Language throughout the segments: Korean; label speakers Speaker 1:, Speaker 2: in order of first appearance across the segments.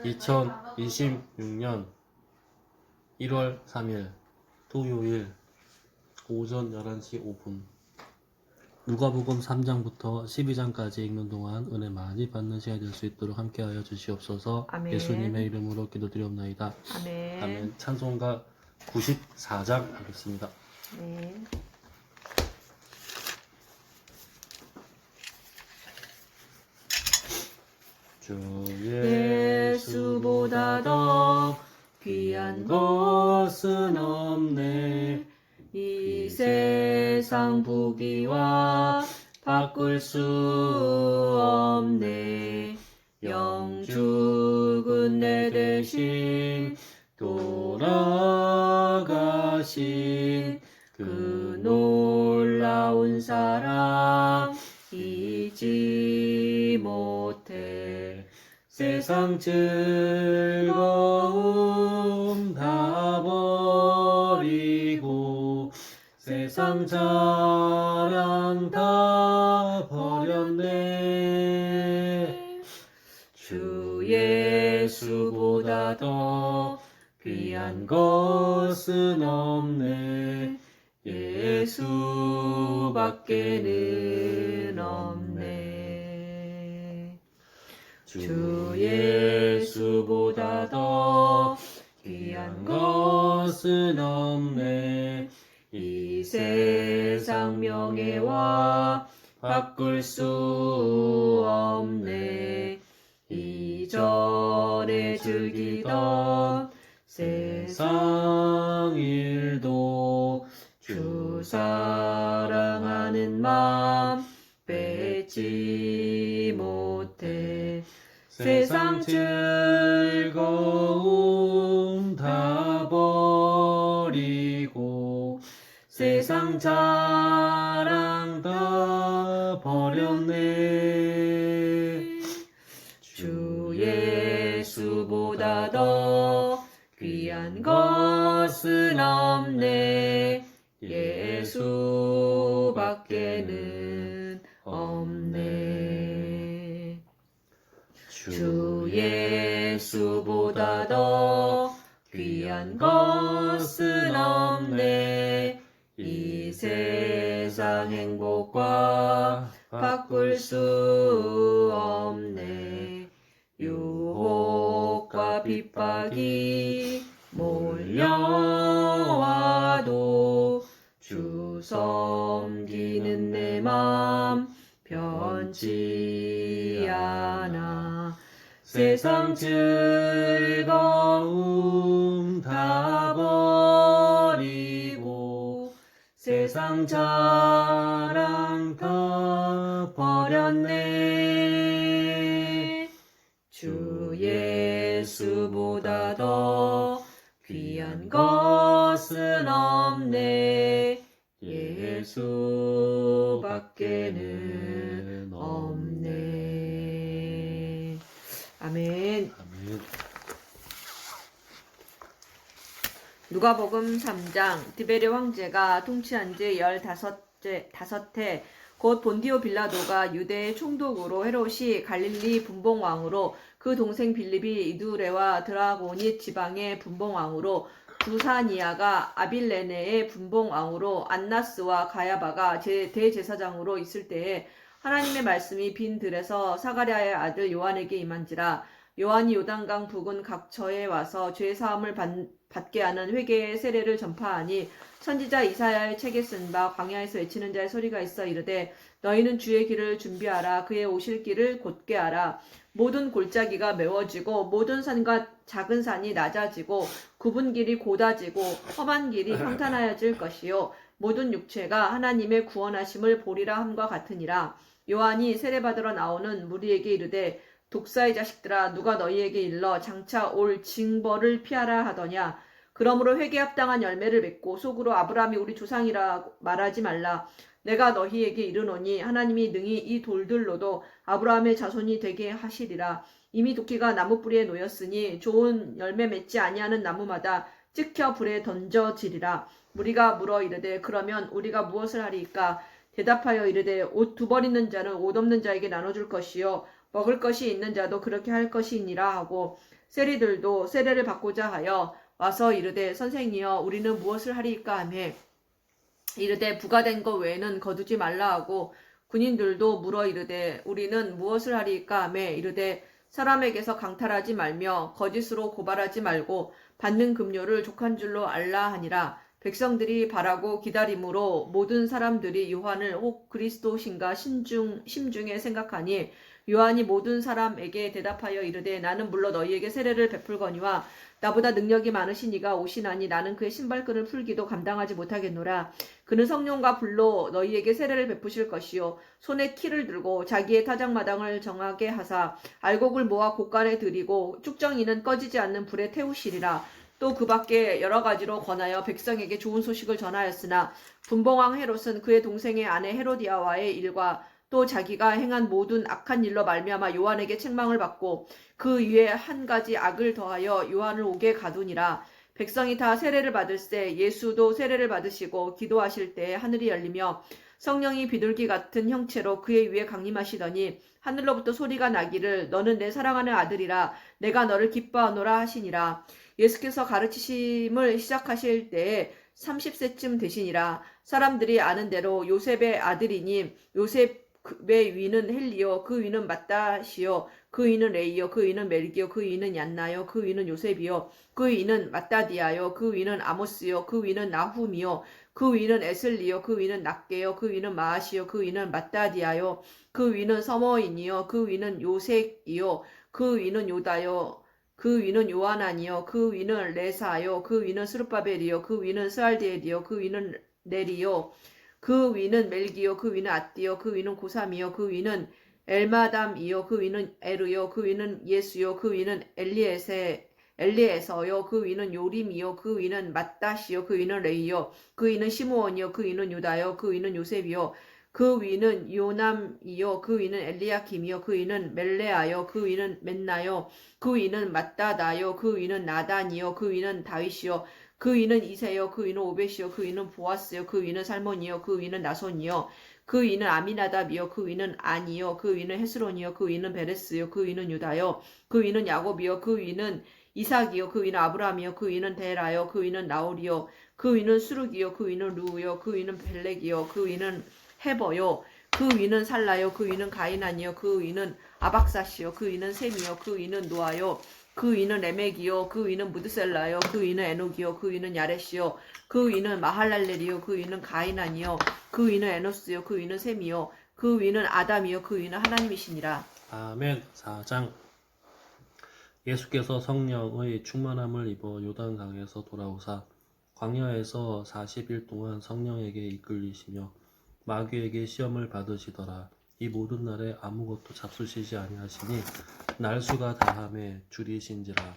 Speaker 1: 2026년 1월 3일 토요일 오전 11시 5분 누가복음 3장부터 12장까지 읽는 동안 은혜 많이 받는 시간이 될 수 있도록 함께하여 주시옵소서.
Speaker 2: 아멘.
Speaker 1: 예수님의 이름으로 기도드리옵나이다.
Speaker 2: 아멘.
Speaker 1: 아멘. 찬송가 94장 하겠습니다.
Speaker 2: 네.
Speaker 1: 주
Speaker 2: 예수보다 더 귀한 것은 없네. 이 세상 부귀와 바꿀 수 없네. 영죽은 내 대신 돌아가신 그 놀라운 사랑 잊지 못해. 세상 즐거움 다 버리고 세상 자랑 다 버렸네. 주 예수보다 더 귀한 것은 없네. 예수밖에는 없네. 주 예수보다 더 귀한 것은 없네. 이 세상 명예와 바꿀 수 없네. 이전에 즐기던 세상 일도 주 사랑하는 마음 뺏지 못해. 세상 즐거움 다 버리고 세상 자랑 다 버렸네. 주 예수보다 더 귀한 것은 없네. 예수밖에는 없네. 주 예수보다 더 귀한 것은 없네. 이 세상 행복과 바꿀 수 없네. 유혹과 핍박이 몰려와도 주 섬기는 내 맘 변치 않아. 세상 즐거움 다 버리고 세상 자랑 다 버렸네. 주 예수보다 더 귀한 것은 없네. 예수밖에는 없네. 아멘.
Speaker 1: 아멘.
Speaker 2: 누가복음 3장. 디베레 황제가 통치한 지 15해 곧 본디오 빌라도가 유대의 총독으로 헤롯이 갈릴리 분봉왕으로 그 동생 빌립이 이두레와 드라고니 지방의 분봉왕으로 두사니아가 아빌레네의 분봉왕으로 안나스와 가야바가 대제사장으로 있을 때에 하나님의 말씀이 빈 들에서 사가랴의 아들 요한에게 임한지라. 요한이 요단강 부근 각처에 와서 죄 사함을 받게 하는 회개의 세례를 전파하니 선지자 이사야의 책에 쓴 바 광야에서 외치는 자의 소리가 있어 이르되 너희는 주의 길을 준비하라. 그의 오실 길을 곧게 하라. 모든 골짜기가 메워지고 모든 산과 작은 산이 낮아지고 굽은 길이 곧아지고 험한 길이 평탄하여질 것이요 모든 육체가 하나님의 구원하심을 보리라 함과 같으니라. 요한이 세례받으러 나오는 무리에게 이르되 독사의 자식들아, 누가 너희에게 일러 장차 올 징벌을 피하라 하더냐. 그러므로 회개에 합당한 열매를 맺고 속으로 아브라함이 우리 조상이라 말하지 말라. 내가 너희에게 이르노니 하나님이 능히 이 돌들로도 아브라함의 자손이 되게 하시리라. 이미 도끼가 나무 뿌리에 놓였으니 좋은 열매 맺지 아니하는 나무마다 찍혀 불에 던져지리라. 무리가 물어 이르되 그러면 우리가 무엇을 하리이까? 대답하여 이르되 옷 두 벌 있는 자는 옷 없는 자에게 나눠줄 것이요 먹을 것이 있는 자도 그렇게 할 것이니라 하고 세리들도 세례를 받고자 하여 와서 이르되 선생이여 우리는 무엇을 하리이까 하며 이르되 부가된 것 외에는 거두지 말라 하고 군인들도 물어 이르되 우리는 무엇을 하리이까 하며 이르되 사람에게서 강탈하지 말며 거짓으로 고발하지 말고 받는 급료를 족한 줄로 알라 하니라. 백성들이 바라고 기다림으로 모든 사람들이 요한을 혹 그리스도신가 심중에 생각하니 요한이 모든 사람에게 대답하여 이르되 나는 물러 너희에게 세례를 베풀거니와 나보다 능력이 많으신 이가 오시나니 나는 그의 신발끈을 풀기도 감당하지 못하겠노라. 그는 성령과 불로 너희에게 세례를 베푸실 것이요 손에 키를 들고 자기의 타작마당을 정하게 하사 알곡을 모아 곳간에 들이고 쭉정이는 꺼지지 않는 불에 태우시리라. 또 그 밖에 여러 가지로 권하여 백성에게 좋은 소식을 전하였으나 분봉왕 헤롯은 그의 동생의 아내 헤로디아와의 일과 또 자기가 행한 모든 악한 일로 말미암아 요한에게 책망을 받고 그 위에 한 가지 악을 더하여 요한을 옥에 가두니라. 백성이 다 세례를 받을새 예수도 세례를 받으시고 기도하실 때에 하늘이 열리며 성령이 비둘기 같은 형체로 그의 위에 강림하시더니 하늘로부터 소리가 나기를 너는 내 사랑하는 아들이라 내가 너를 기뻐하노라 하시니라. 예수께서 가르치심을 시작하실 때에 30세쯤 되시니라. 사람들이 아는 대로 요셉의 아들이니 요셉의 위는 헬리요 그 위는 맏다시요 그 위는 레이요 그 위는 멜기요 그 위는 얀나요 그 위는 요셉이요 그 위는 맏다디아요 그 위는 아모스요 그 위는 나훔이요 그 위는 에슬리요 그 위는 낫게요 그 위는 마아시요 그 위는 맏다디아요 그 위는 서머인이요 그 위는 요색이요 그 위는 요다요 그 위는 요하나니요 그 위는 레사요 그 위는 스룹바벨이요 그 위는 스알디엘이요 그 위는 네리요 그 위는 멜기요 그 위는 앗디요 그 위는 고삼이요 그 위는 엘마담이요 그 위는 에르요 그 위는 예수요 그 위는 엘리에서요 그 위는 요림이요 그 위는 맏다시요 그 위는 레이요 그 위는 시므온이요 그 위는 유다요 그 위는 요셉이요 그 위는 요남이요 그 위는 엘리야킴이요 그 위는 멜레아요 그 위는 멘나요 그 위는 맏다다요 그 위는 나단이요 그 위는 다윗이요 그 위는 이세요 그 위는 오벳이요 그 위는 보아스요 그 위는 살몬이요 그 위는 나손이요 그 위는 아미나답이요 그 위는 안이요 그 위는 헤스론이요 그 위는 베레스요 그 위는 유다요 그 위는 야곱이요 그 위는 이삭이요 그 위는 아브라함이요 그 위는 데라요 그 위는 나홀이요 그 위는 수룩이요 그 위는 루요 그 위는 벨렉이요 그 위는 헤버요 그 위는 살라요 그 위는 가이난이요 그 위는 아박사시요 그 위는 셈이요 그 위는 노아요 그 위는 레멕이요 그 위는 무드셀라요 그 위는 에녹이요 그 위는 야렛이요 그 위는 마할랄렐이요 그 위는 가이난이요 그 위는 에노스요 그 위는 셈이요 그 위는 아담이요 그 위는 하나님이시니라.
Speaker 1: 아멘. 4장. 예수께서 성령의 충만함을 입어 요단강에서 돌아오사 광야에서 40일 동안 성령에게 이끌리시며 마귀에게 시험을 받으시더라. 이 모든 날에 아무것도 잡수시지 아니하시니 날수가 다함에 줄이신지라.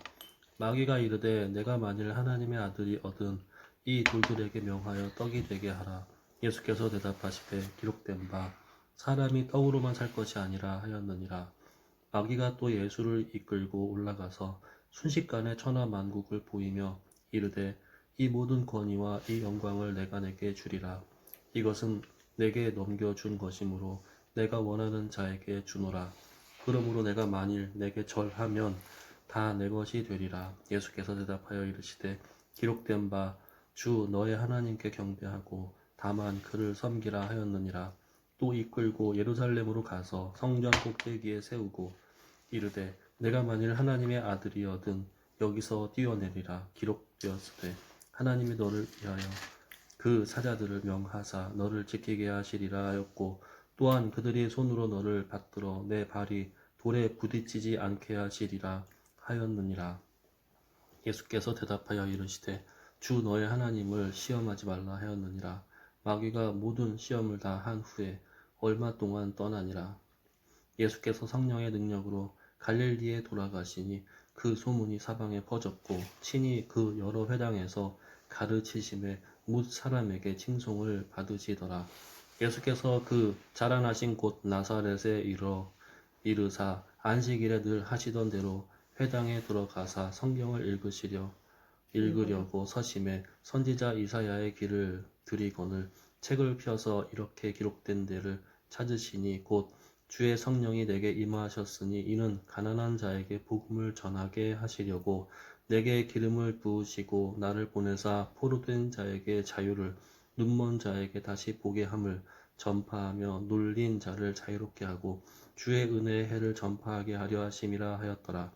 Speaker 1: 마귀가 이르되 내가 만일 하나님의 아들이 얻은 이 돌들에게 명하여 떡이 되게 하라. 예수께서 대답하시되 기록된 바 사람이 떡으로만 살 것이 아니라 하였느니라. 마귀가 또 예수를 이끌고 올라가서 순식간에 천하만국을 보이며 이르되 이 모든 권위와 이 영광을 내가 내게 주리라. 이것은 내게 넘겨준 것이므로 내가 원하는 자에게 주노라. 그러므로 내가 만일 내게 절하면 다 내 것이 되리라. 예수께서 대답하여 이르시되 기록된 바 주 너의 하나님께 경배하고 다만 그를 섬기라 하였느니라. 또 이끌고 예루살렘으로 가서 성전 꼭대기에 세우고 이르되 내가 만일 하나님의 아들이거든 여기서 뛰어내리라. 기록되었으되 하나님이 너를 위하여 그 사자들을 명하사 너를 지키게 하시리라 하였고 또한 그들이 손으로 너를 받들어 내 발이 돌에 부딪히지 않게 하시리라 하였느니라. 예수께서 대답하여 이르시되 주 너의 하나님을 시험하지 말라 하였느니라. 마귀가 모든 시험을 다 한 후에 얼마 동안 떠나니라. 예수께서 성령의 능력으로 갈릴리에 돌아가시니 그 소문이 사방에 퍼졌고 친히 그 여러 회당에서 가르치심에 뭇 사람에게 칭송을 받으시더라. 예수께서 그 자라나신 곳 나사렛에 이르사 안식일에 늘 하시던 대로 회당에 들어가사 성경을 읽으려고 서심해 선지자 이사야의 길을 들이거늘 책을 펴서 이렇게 기록된 데를 찾으시니 곧 주의 성령이 내게 임하셨으니 이는 가난한 자에게 복음을 전하게 하시려고 내게 기름을 부으시고 나를 보내사 포로된 자에게 자유를 눈먼 자에게 다시 보게 함을 전파하며 눌린 자를 자유롭게 하고 주의 은혜의 해를 전파하게 하려 하심이라 하였더라.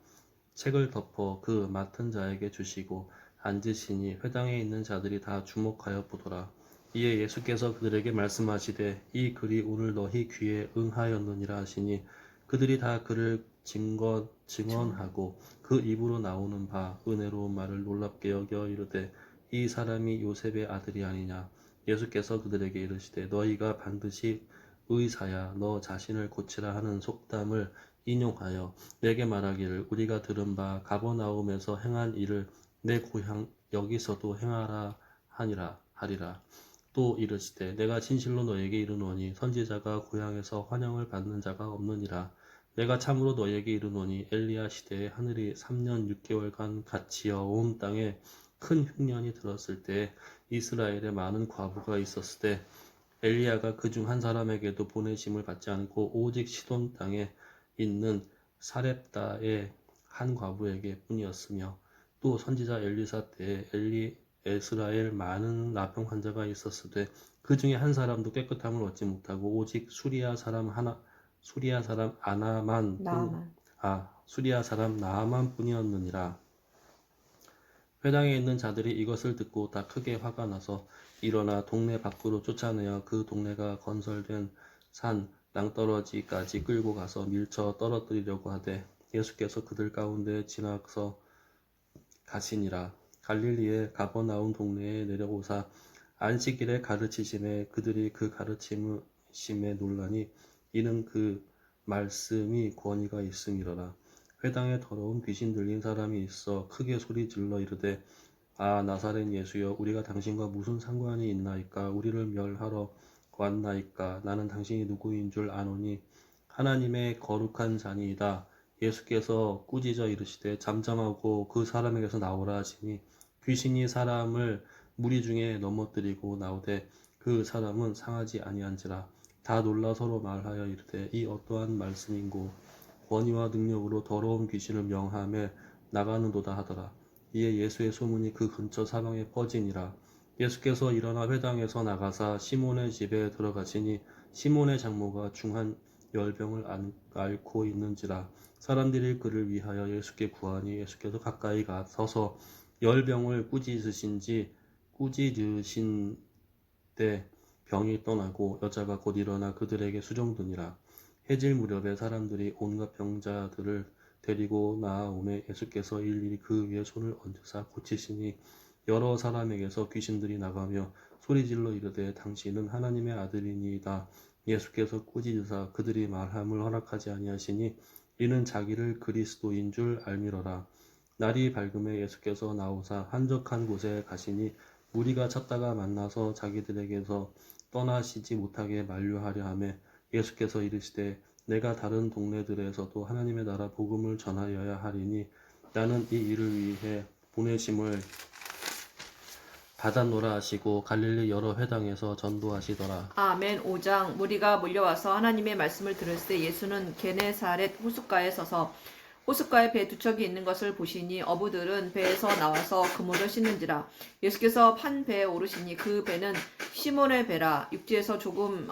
Speaker 1: 책을 덮어 그 맡은 자에게 주시고 앉으시니 회당에 있는 자들이 다 주목하여 보더라. 이에 예수께서 그들에게 말씀하시되 이 글이 오늘 너희 귀에 응하였느니라 하시니 그들이 다 그를 증언하고 그 입으로 나오는 바 은혜로운 말을 놀랍게 여겨 이르되 이 사람이 요셉의 아들이 아니냐. 예수께서 그들에게 이르시되 너희가 반드시 의사야 너 자신을 고치라 하는 속담을 인용하여 내게 말하기를 우리가 들은 바 가버나움에서 행한 일을 내 고향 여기서도 행하라 하리라. 또 이르시되 내가 진실로 너에게 이르노니 선지자가 고향에서 환영을 받는 자가 없느니라. 내가 참으로 너에게 이르노니 엘리야 시대에 하늘이 3년 6개월간 갇히어 온 땅에 큰 흉년이 들었을 때 이스라엘에 많은 과부가 있었을 때 엘리야가 그중 한 사람에게도 보내심을 받지 않고 오직 시돈 땅에 있는 사렙다의 한 과부에게 뿐이었으며 또 선지자 엘리사 때에 에스라엘 많은 나병 환자가 있었으되 그 중에 한 사람도 깨끗함을 얻지 못하고 오직 수리아 사람 나아만 뿐이었느니라. 회당에 있는 자들이 이것을 듣고 다 크게 화가 나서 일어나 동네 밖으로 쫓아내어 그 동네가 건설된 산 낭떠러지까지 끌고 가서 밀쳐 떨어뜨리려고 하되 예수께서 그들 가운데 지나서 가시니라. 갈릴리의 가버나움 동네에 내려오사 안식일에 가르치심에 그들이 그 가르치심에 놀라니 이는 그 말씀이 권위가 있음이로라. 회당에 더러운 귀신 들린 사람이 있어 크게 소리질러 이르되 아 나사렛 예수여 우리가 당신과 무슨 상관이 있나이까. 우리를 멸하러 왔나이까. 나는 당신이 누구인 줄 아노니 하나님의 거룩한 자니이다. 예수께서 꾸짖어 이르시되 잠잠하고 그 사람에게서 나오라 하시니 귀신이 사람을 무리 중에 넘어뜨리고 나오되 그 사람은 상하지 아니한지라. 다 놀라 서로 말하여 이르되 이 어떠한 말씀인고 권위와 능력으로 더러운 귀신을 명하며 나가는도다 하더라. 이에 예수의 소문이 그 근처 사방에 퍼지니라. 예수께서 일어나 회당에서 나가사 시몬의 집에 들어가시니 시몬의 장모가 중한 열병을 앓고 있는지라. 사람들이 그를 위하여 예수께 구하니 예수께서 가까이 서서 열병을 꾸짖으신 때 병이 떠나고 여자가 곧 일어나 그들에게 수종드니라. 해질 무렵에 사람들이 온갖 병자들을 데리고 나아오매 예수께서 일일이 그 위에 손을 얹으사 고치시니 여러 사람에게서 귀신들이 나가며 소리질러 이르되 당신은 하나님의 아들이니이다. 예수께서 꾸짖으사 그들이 말함을 허락하지 아니하시니 이는 자기를 그리스도인 줄 알미러라. 날이 밝음에 예수께서 나오사 한적한 곳에 가시니 무리가 찾다가 만나서 자기들에게서 떠나시지 못하게 만류하려 하매 예수께서 이르시되 내가 다른 동네들에서도 하나님의 나라 복음을 전하여야 하리니 나는 이 일을 위해 보내심을 받았노라 하시고 갈릴리 여러 회당에서 전도하시더라.
Speaker 2: 아멘. 5장. 무리가 몰려와서 하나님의 말씀을 들을 때 예수는 게네사렛 호숫가에 서서 호숫가에 배 두 척이 있는 것을 보시니 어부들은 배에서 나와서 그물을 씻는지라. 예수께서 판 배에 오르시니 그 배는 시몬의 배라. 육지에서 조금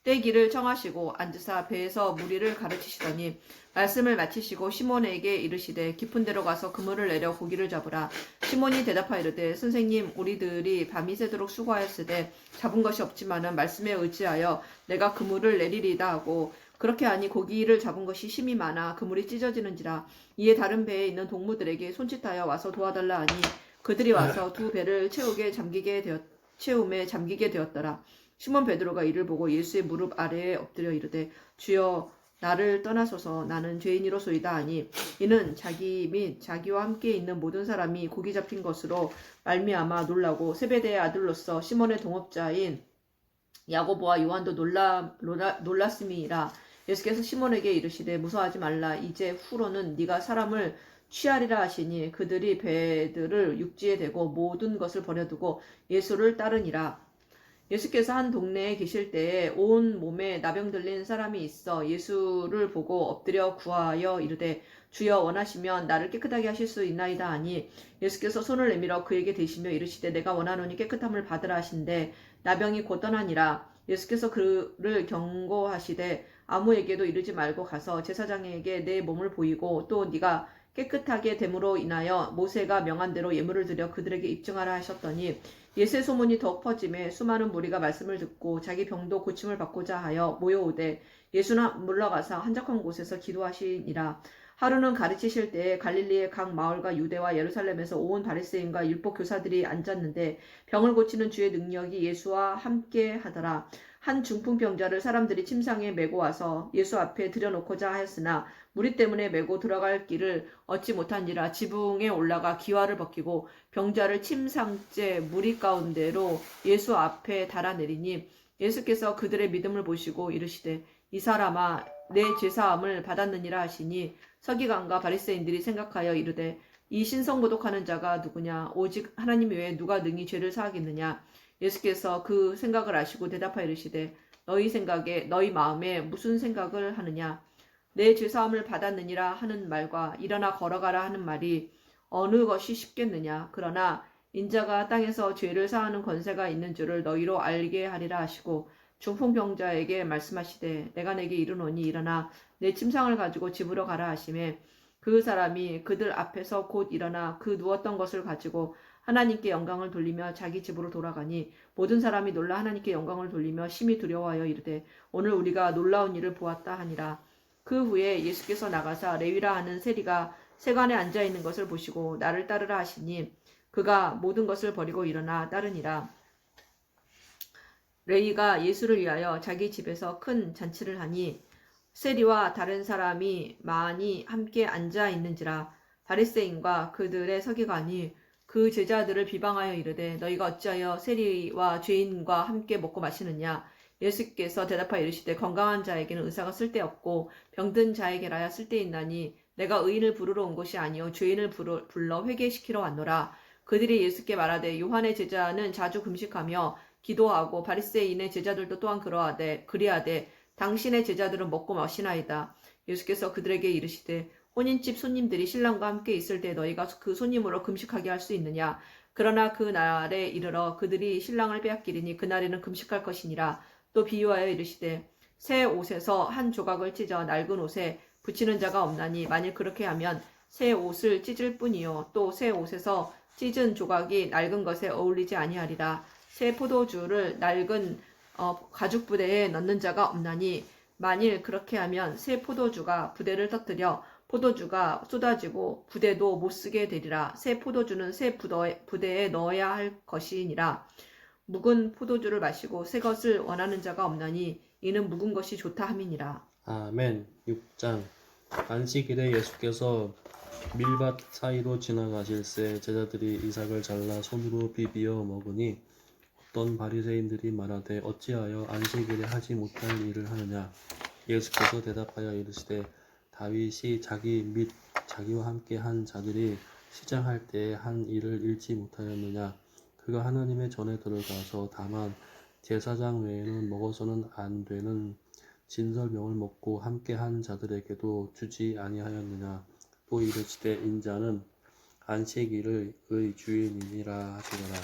Speaker 2: 떼기를 청하시고 앉으사 배에서 무리를 가르치시더니 말씀을 마치시고 시몬에게 이르시되 깊은 데로 가서 그물을 내려 고기를 잡으라. 시몬이 대답하여 이르되 선생님 우리들이 밤이 새도록 수고하였으되 잡은 것이 없지만은 말씀에 의지하여 내가 그물을 내리리다 하고 그렇게 하니 고기를 잡은 것이 심이 많아 그물이 찢어지는지라. 이에 다른 배에 있는 동무들에게 손짓하여 와서 도와달라 하니 그들이 와서 두 배를 채움에 잠기게 되었더라. 시몬 베드로가 이를 보고 예수의 무릎 아래에 엎드려 이르되 주여 나를 떠나소서 나는 죄인이로소이다 하니 이는 자기 및 자기와 함께 있는 모든 사람이 고기 잡힌 것으로 말미암아 놀라고 세베대의 아들로서 시몬의 동업자인 야고보와 요한도 놀랐음이니라. 예수께서 시몬에게 이르시되 무서워하지 말라. 이제 후로는 네가 사람을 취하리라 하시니 그들이 배들을 육지에 대고 모든 것을 버려두고 예수를 따르니라. 예수께서 한 동네에 계실 때에 온 몸에 나병 들린 사람이 있어 예수를 보고 엎드려 구하여 이르되 주여 원하시면 나를 깨끗하게 하실 수 있나이다 하니 예수께서 손을 내밀어 그에게 대시며 이르시되 내가 원하노니 깨끗함을 받으라 하신대 나병이 곧 떠나니라. 예수께서 그를 경고하시되 아무에게도 이르지 말고 가서 제사장에게 내 몸을 보이고 또 네가 깨끗하게 됨으로 인하여 모세가 명한 대로 예물을 드려 그들에게 입증하라 하셨더니 예수의 소문이 더욱 퍼짐에 수많은 무리가 말씀을 듣고 자기 병도 고침을 받고자 하여 모여오되 예수는 물러가서 한적한 곳에서 기도하시니라. 하루는 가르치실 때에 갈릴리의 각 마을과 유대와 예루살렘에서 온 바리새인과 율법 교사들이 앉았는데 병을 고치는 주의 능력이 예수와 함께 하더라. 한 중풍병자를 사람들이 침상에 메고 와서 예수 앞에 들여놓고자 하였으나 무리 때문에 메고 들어갈 길을 얻지 못한지라 지붕에 올라가 기와를 벗기고 병자를 침상째 무리 가운데로 예수 앞에 달아내리니 예수께서 그들의 믿음을 보시고 이르시되 이 사람아 내 죄사함을 받았느니라 하시니 서기관과 바리새인들이 생각하여 이르되 이 신성모독하는 자가 누구냐 오직 하나님 외에 누가 능히 죄를 사하겠느냐. 예수께서 그 생각을 아시고 대답하여 이르시되 너희 생각에 너희 마음에 무슨 생각을 하느냐. 내 죄사함을 받았느니라 하는 말과 일어나 걸어가라 하는 말이 어느 것이 쉽겠느냐. 그러나 인자가 땅에서 죄를 사하는 권세가 있는 줄을 너희로 알게 하리라 하시고 중풍병자에게 말씀하시되 내가 내게 이르노니 일어나 내 침상을 가지고 집으로 가라 하시매 그 사람이 그들 앞에서 곧 일어나 그 누웠던 것을 가지고 하나님께 영광을 돌리며 자기 집으로 돌아가니 모든 사람이 놀라 하나님께 영광을 돌리며 심히 두려워하여 이르되 오늘 우리가 놀라운 일을 보았다 하니라. 그 후에 예수께서 나가사 레위라 하는 세리가 세관에 앉아 있는 것을 보시고 나를 따르라 하시니 그가 모든 것을 버리고 일어나 따르니라. 레위가 예수를 위하여 자기 집에서 큰 잔치를 하니 세리와 다른 사람이 많이 함께 앉아 있는지라. 바리새인과 그들의 서기관이 그 제자들을 비방하여 이르되 너희가 어찌하여 세리와 죄인과 함께 먹고 마시느냐. 예수께서 대답하여 이르시되 건강한 자에게는 의사가 쓸데없고 병든 자에게라야 쓸데있나니 내가 의인을 부르러 온 것이 아니요 죄인을 불러 회개시키러 왔노라. 그들이 예수께 말하되 요한의 제자는 자주 금식하며 기도하고 바리새인의 제자들도 또한 그리하되 당신의 제자들은 먹고 마시나이다. 예수께서 그들에게 이르시되 혼인집 손님들이 신랑과 함께 있을 때 너희가 그 손님으로 금식하게 할 수 있느냐. 그러나 그 날에 이르러 그들이 신랑을 빼앗기리니 그날에는 금식할 것이니라. 또 비유하여 이르시되 새 옷에서 한 조각을 찢어 낡은 옷에 붙이는 자가 없나니 만일 그렇게 하면 새 옷을 찢을 뿐이요 또 새 옷에서 찢은 조각이 낡은 것에 어울리지 아니하리라. 새 포도주를 낡은 가죽 부대에 넣는 자가 없나니 만일 그렇게 하면 새 포도주가 부대를 터뜨려 포도주가 쏟아지고 부대도 못쓰게 되리라. 새 포도주는 새 부대에 넣어야 할 것이니라. 묵은 포도주를 마시고 새 것을 원하는 자가 없나니 이는 묵은 것이 좋다 함이니라.
Speaker 1: 아멘. 6장. 안식일에 예수께서 밀밭 사이로 지나가실새 제자들이 이삭을 잘라 손으로 비비어 먹으니 어떤 바리새인들이 말하되 어찌하여 안식일에 하지 못할 일을 하느냐. 예수께서 대답하여 이르시되 다윗이 자기 및 자기와 함께 한 자들이 시장할 때에 한 일을 잃지 못하였느냐. 그가 하나님의 전에 들어가서 다만 제사장 외에는 먹어서는 안 되는 진설명을 먹고 함께 한 자들에게도 주지 아니하였느냐. 또 이르시되 인자는 안식일의 주인이니라 하시더라.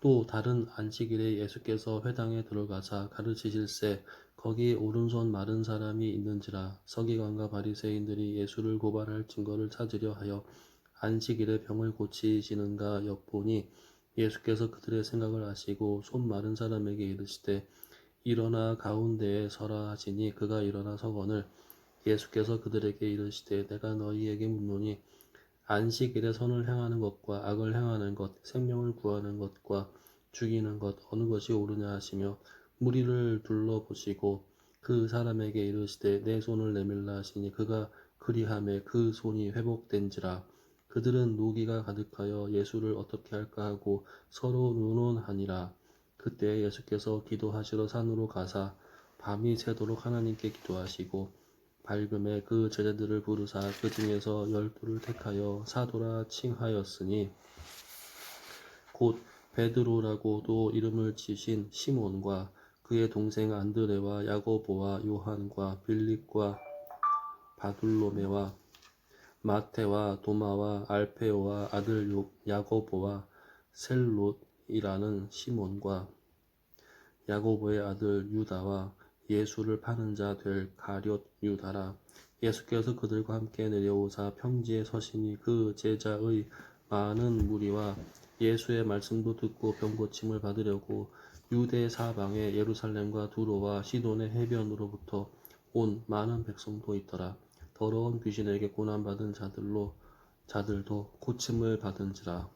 Speaker 1: 또 다른 안식일에 예수께서 회당에 들어가사 가르치실새 거기 오른손 마른 사람이 있는지라. 서기관과 바리새인들이 예수를 고발할 증거를 찾으려 하여 안식일에 병을 고치시는가 엿보니 예수께서 그들의 생각을 아시고 손 마른 사람에게 이르시되 일어나 가운데에 서라 하시니 그가 일어나 서거늘 예수께서 그들에게 이르시되 내가 너희에게 묻노니 안식일에 선을 행하는 것과 악을 행하는 것, 생명을 구하는 것과 죽이는 것 어느 것이 옳으냐 하시며 무리를 둘러보시고 그 사람에게 이르시되 내 손을 내밀라 하시니 그가 그리하매 그 손이 회복된지라. 그들은 노기가 가득하여 예수를 어떻게 할까 하고 서로 의논하니라. 그때 예수께서 기도하시러 산으로 가사 밤이 새도록 하나님께 기도하시고 밝음에 그 제자들을 부르사 그 중에서 12를 택하여 사도라 칭하였으니 곧 베드로라고도 이름을 지신 시몬과 그의 동생 안드레와 야고보와 요한과 빌립과 바둘로메와 마테와 도마와 알페오와 아들 야고보와 셀롯이라는 시몬과 야고보의 아들 유다와 예수를 파는 자 될 가룟 유다라. 예수께서 그들과 함께 내려오사 평지에 서시니 그 제자의 많은 무리와 예수의 말씀도 듣고 병고침을 받으려고 유대 사방에 예루살렘과 두로와 시돈의 해변으로부터 온 많은 백성도 있더라. 더러운 귀신에게 고난받은 자들도 고침을 받은지라.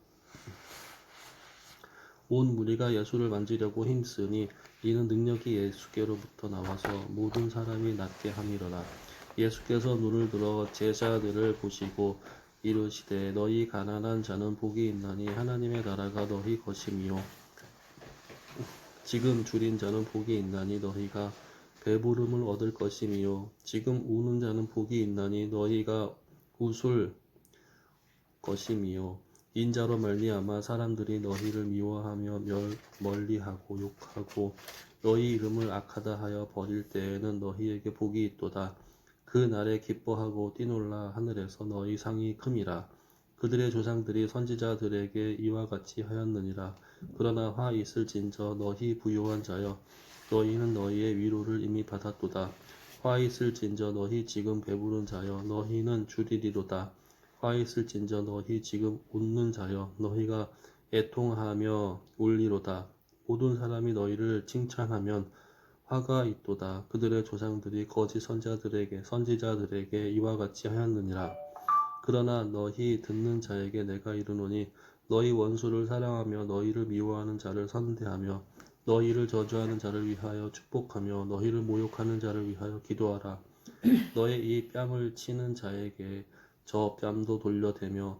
Speaker 1: 온 무리가 예수를 만지려고 힘쓰니 이는 능력이 예수께로부터 나와서 모든 사람이 낫게 함이로라. 예수께서 눈을 들어 제자들을 보시고 이르시되 너희 가난한 자는 복이 있나니 하나님의 나라가 너희 것이미요. 지금 줄인 자는 복이 있나니 너희가 배부름을 얻을 것이미요. 지금 우는 자는 복이 있나니 너희가 웃을 것이미요. 인자로 말미암아 사람들이 너희를 미워하며 멀리하고 욕하고 너희 이름을 악하다 하여 버릴 때에는 너희에게 복이 있도다. 그 날에 기뻐하고 뛰놀라 하늘에서 너희 상이 큼이라. 그들의 조상들이 선지자들에게 이와 같이 하였느니라. 그러나 화 있을진저 너희 부요한 자여 너희는 너희의 위로를 이미 받았도다. 화 있을진저 너희 지금 배부른 자여 너희는 줄이리로다. 화 있을진저 너희 지금 웃는 자여 너희가 애통하며 울리로다. 모든 사람이 너희를 칭찬하면 화가 있도다. 그들의 조상들이 거짓 선지자들에게 이와 같이 하였느니라. 그러나 너희 듣는 자에게 내가 이르노니 너희 원수를 사랑하며 너희를 미워하는 자를 선대하며 너희를 저주하는 자를 위하여 축복하며 너희를 모욕하는 자를 위하여 기도하라. 너의 이 뺨을 치는 자에게 저 뺨도 돌려대며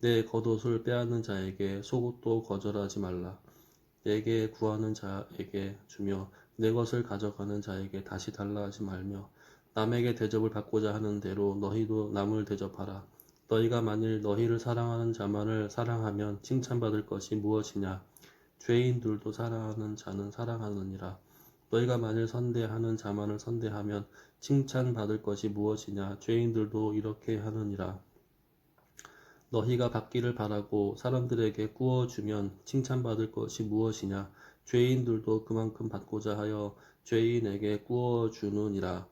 Speaker 1: 내 겉옷을 빼앗는 자에게 속옷도 거절하지 말라. 내게 구하는 자에게 주며 내 것을 가져가는 자에게 다시 달라 하지 말며 남에게 대접을 받고자 하는 대로 너희도 남을 대접하라. 너희가 만일 너희를 사랑하는 자만을 사랑하면 칭찬받을 것이 무엇이냐. 죄인들도 사랑하는 자는 사랑하느니라. 너희가 만일 선대하는 자만을 선대하면 칭찬받을 것이 무엇이냐. 죄인들도 이렇게 하느니라. 너희가 받기를 바라고 사람들에게 구워주면 칭찬받을 것이 무엇이냐. 죄인들도 그만큼 받고자 하여 죄인에게 구워주느니라.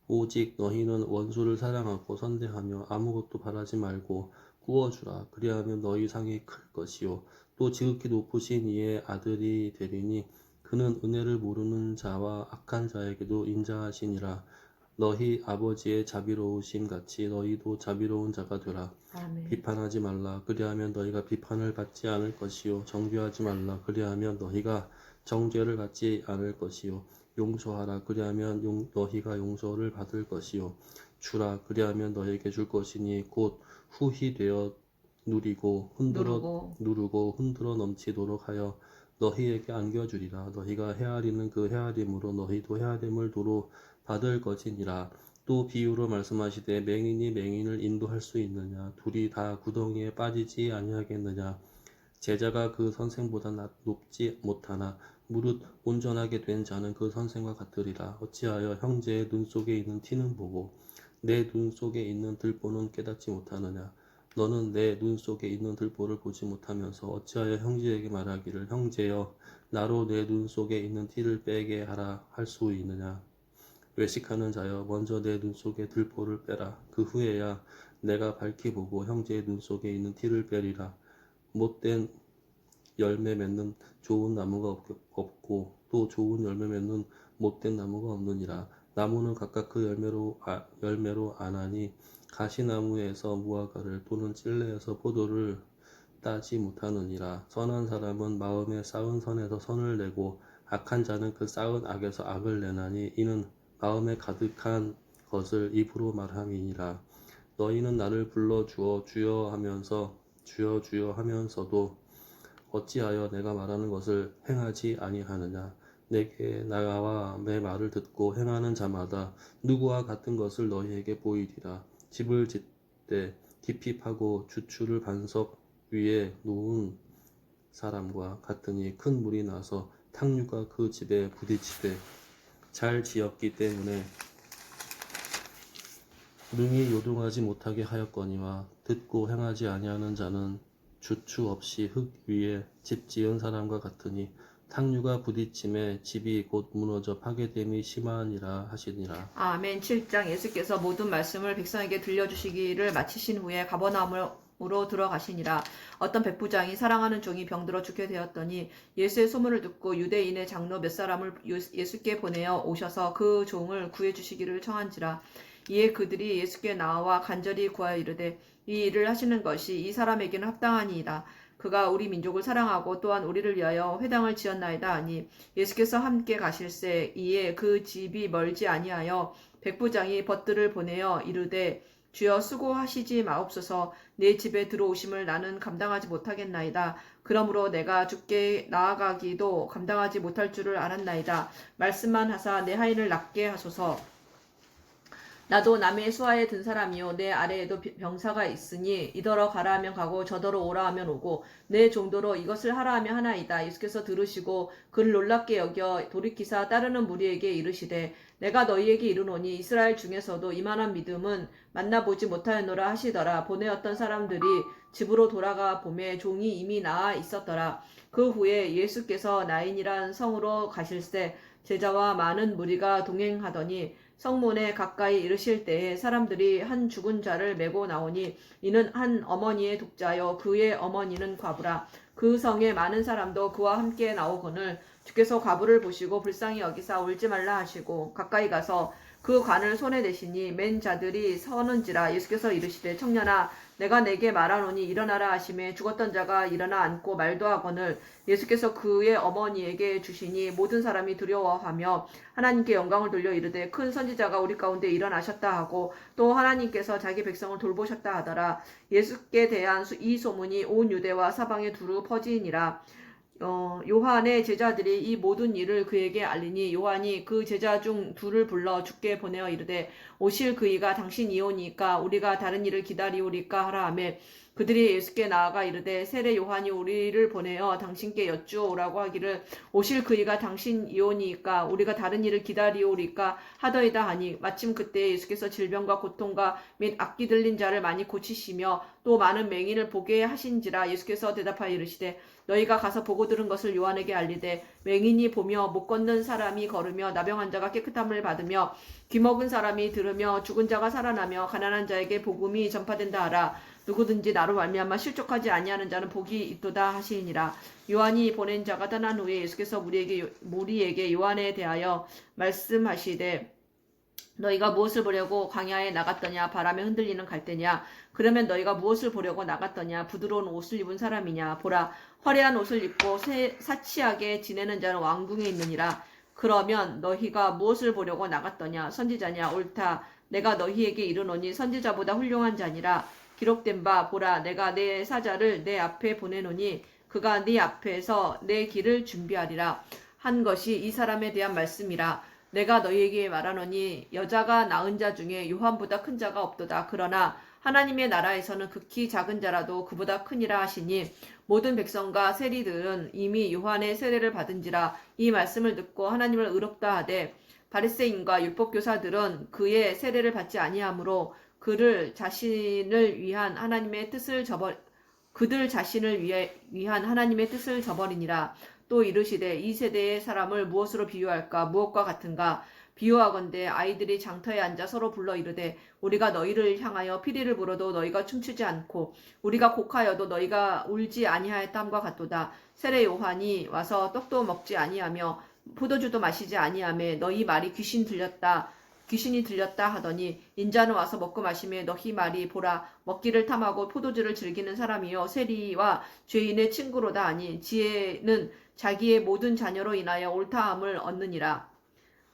Speaker 1: 오직 너희는 원수를 사랑하고 선대하며 아무것도 바라지 말고 구워주라. 그리하면 너희 상이 클 것이요 또 지극히 높으신 이의 아들이 되리니 그는 은혜를 모르는 자와 악한 자에게도 인자하시니라. 너희 아버지의 자비로우심 같이 너희도 자비로운 자가 되라.
Speaker 2: 아멘.
Speaker 1: 비판하지 말라. 그리하면 너희가 비판을 받지 않을 것이요 정죄하지 말라. 그리하면 너희가 정죄를 받지 않을 것이요 용서하라. 그리하면 너희가 용서를 받을 것이요 주라. 그리하면 너희에게 줄 것이니 곧 후히 되어 누르고 흔들어 넘치도록 하여 너희에게 안겨주리라. 너희가 헤아리는 그 헤아림으로 너희도 헤아림을 도로 받을 것이니라. 또 비유로 말씀하시되 맹인이 맹인을 인도할 수 있느냐. 둘이 다 구덩이에 빠지지 아니하겠느냐. 제자가 그 선생보다 높지 못하나 무릇 온전하게 된 자는 그 선생과 같으리라. 어찌하여 형제의 눈 속에 있는 티는 보고 내 눈 속에 있는 들보는 깨닫지 못하느냐. 너는 내 눈 속에 있는 들보를 보지 못하면서 어찌하여 형제에게 말하기를 형제여 나로 내 눈 속에 있는 티를 빼게 하라 할 수 있느냐. 외식하는 자여 먼저 내 눈 속에 들보를 빼라. 그 후에야 내가 밝히 보고 형제의 눈 속에 있는 티를 빼리라. 못된 열매 맺는 좋은 나무가 없고 또 좋은 열매 맺는 못된 나무가 없느니라. 나무는 각각 그 열매로 아나니 가시나무에서 무화과를 또는 찔레에서 포도를 따지 못하느니라. 선한 사람은 마음에 쌓은 선에서 선을 내고 악한 자는 그 쌓은 악에서 악을 내나니 이는 마음에 가득한 것을 입으로 말함이니라. 너희는 나를 불러 주어 주여 하면서도 어찌하여 내가 말하는 것을 행하지 아니하느냐. 내게 나와 내 말을 듣고 행하는 자마다 누구와 같은 것을 너희에게 보이리라. 집을 짓되 깊이 파고 주추를 반석 위에 놓은 사람과 같으니 큰 물이 나서 탕류가 그 집에 부딪히되 잘 지었기 때문에 능히 요동하지 못하게 하였거니와 듣고 행하지 아니하는 자는 주추 없이 흙 위에 집 지은 사람과 같으니 탕류가 부딪힘에 집이 곧 무너져 파괴됨이 심하니라 하시니라.
Speaker 2: 아멘. 7장 예수께서 모든 말씀을 백성에게 들려주시기를 마치신 후에 가버나움으로 들어가시니라. 어떤 백부장이 사랑하는 종이 병들어 죽게 되었더니 예수의 소문을 듣고 유대인의 장로 몇 사람을 예수께 보내어 오셔서 그 종을 구해주시기를 청한지라. 이에 그들이 예수께 나와 간절히 구하여 이르되 이 일을 하시는 것이 이 사람에게는 합당하니이다. 그가 우리 민족을 사랑하고 또한 우리를 위하여 회당을 지었나이다 하니 예수께서 함께 가실새 이에 그 집이 멀지 아니하여 백부장이 벗들을 보내어 이르되 주여 수고하시지 마옵소서. 내 집에 들어오심을 나는 감당하지 못하겠나이다. 그러므로 내가 주께 나아가기도 감당하지 못할 줄을 알았나이다. 말씀만 하사 내 하인을 낫게 하소서. 나도 남의 수하에 든 사람이요 내 아래에도 병사가 있으니 이더러 가라 하면 가고 저더러 오라 하면 오고 내 정도로 이것을 하라 하면 하나이다. 예수께서 들으시고 그를 놀랍게 여겨 돌이키사 따르는 무리에게 이르시되 내가 너희에게 이르노니 이스라엘 중에서도 이만한 믿음은 만나보지 못하였노라 하시더라. 보내었던 사람들이 집으로 돌아가 보매 종이 이미 나아 있었더라. 그 후에 예수께서 나인이란 성으로 가실새 제자와 많은 무리가 동행하더니 성문에 가까이 이르실 때에 사람들이 한 죽은 자를 메고 나오니 이는 한 어머니의 독자여 그의 어머니는 과부라. 그 성에 많은 사람도 그와 함께 나오거늘 주께서 과부를 보시고 불쌍히 여기사 울지 말라 하시고 가까이 가서 그 관을 손에 대시니 맨 자들이 서는지라. 예수께서 이르시되 청년아 내가 내게 말하노니 일어나라 하시매 죽었던 자가 일어나 앉고 말도 하거늘 예수께서 그의 어머니에게 주시니 모든 사람이 두려워하며 하나님께 영광을 돌려 이르되 큰 선지자가 우리 가운데 일어나셨다 하고 또 하나님께서 자기 백성을 돌보셨다 하더라. 예수께 대한 이 소문이 온 유대와 사방에 두루 퍼지니라. 요한의 제자들이 이 모든 일을 그에게 알리니 요한이 그 제자 중 둘을 불러 주께 보내어 이르되 오실 그이가 당신이오니까 우리가 다른 일을 기다리오리까 하라 하매 그들이 예수께 나아가 이르되 세례 요한이 우리를 보내어 당신께 여쭈오라고 하기를 오실 그이가 당신이오니까 우리가 다른 일을 기다리오리까 하더이다 하니 마침 그때 예수께서 질병과 고통과 및 악기 들린 자를 많이 고치시며 또 많은 맹인을 보게 하신지라. 예수께서 대답하여 이르시되 너희가 가서 보고 들은 것을 요한에게 알리되 맹인이 보며 못 걷는 사람이 걸으며 나병한 자가 깨끗함을 받으며 귀먹은 사람이 들으며 죽은 자가 살아나며 가난한 자에게 복음이 전파된다 하라. 누구든지 나로 말미암아 실족하지 아니하는 자는 복이 있도다 하시니라. 요한이 보낸 자가 떠난 후에 예수께서 무리에게 요한에 대하여 말씀하시되 너희가 무엇을 보려고 광야에 나갔더냐? 바람에 흔들리는 갈대냐? 그러면 너희가 무엇을 보려고 나갔더냐? 부드러운 옷을 입은 사람이냐? 보라, 화려한 옷을 입고 사치하게 지내는 자는 왕궁에 있느니라. 그러면 너희가 무엇을 보려고 나갔더냐? 선지자냐? 옳다. 내가 너희에게 이르노니 선지자보다 훌륭한 자니라. 기록된 바 보라, 내가 내 사자를 내 앞에 보내노니 그가 네 앞에서 내 길을 준비하리라 한 것이 이 사람에 대한 말씀이라. 내가 너희에게 말하노니 여자가 낳은 자 중에 요한보다 큰 자가 없도다. 그러나 하나님의 나라에서는 극히 작은 자라도 그보다 크니라 하시니 모든 백성과 세리들은 이미 요한의 세례를 받은지라. 이 말씀을 듣고 하나님을 의롭다 하되 바리새인과 율법교사들은 그의 세례를 받지 아니하므로 그들 자신을 위한 하나님의 뜻을 저버리니라. 또 이르시되 이 세대의 사람을 무엇으로 비유할까? 무엇과 같은가? 비유하건대 아이들이 장터에 앉아 서로 불러 이르되 우리가 너희를 향하여 피리를 불어도 너희가 춤추지 않고 우리가 곡하여도 너희가 울지 아니하였다함과 같도다. 세례 요한이 와서 떡도 먹지 아니하며 포도주도 마시지 아니하며 너희 말이 귀신이 들렸다 하더니 인자는 와서 먹고 마시며 너희 말이 보라 먹기를 탐하고 포도주를 즐기는 사람이요 세리와 죄인의 친구로다 하니 지혜는 자기의 모든 자녀로 인하여 옳다함을 얻느니라.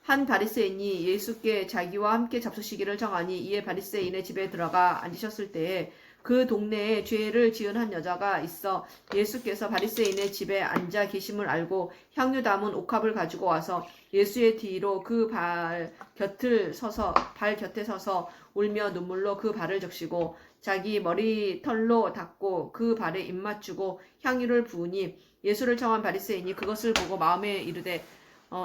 Speaker 2: 한 바리새인이 예수께 자기와 함께 잡수시기를 정하니 이에 바리새인의 집에 들어가 앉으셨을 때에 그 동네에 죄를 지은 한 여자가 있어 예수께서 바리새인의 집에 앉아 계심을 알고 향유 담은 옥합을 가지고 와서 예수의 뒤로 그 발 곁에 서서 울며 눈물로 그 발을 적시고 자기 머리털로 닦고 그 발에 입 맞추고 향유를 부으니 예수를 청한 바리새인이 그것을 보고 마음에 이르되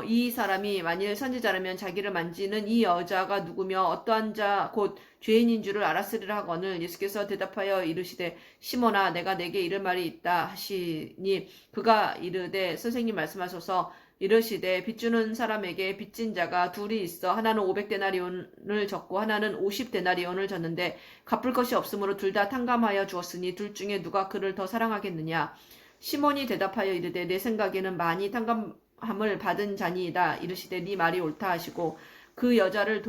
Speaker 2: 이 사람이 만일 선지자라면 자기를 만지는 이 여자가 누구며 어떠한 자 곧 죄인인 줄을 알았으리라 하거늘 예수께서 대답하여 이르시되 시몬아 내가 내게 이를 말이 있다 하시니 그가 이르되 선생님 말씀하소서 이르시되 빚주는 사람에게 빚진 자가 둘이 있어 하나는 500데나리온을 졌고 하나는 50데나리온을 졌는데 갚을 것이 없으므로 둘 다 탕감하여 주었으니 둘 중에 누가 그를 더 사랑하겠느냐 시몬이 대답하여 이르되 내 생각에는 많이 탕감함을 받은 자니이다 이르시되 네 말이 옳다 하시고 그 여자를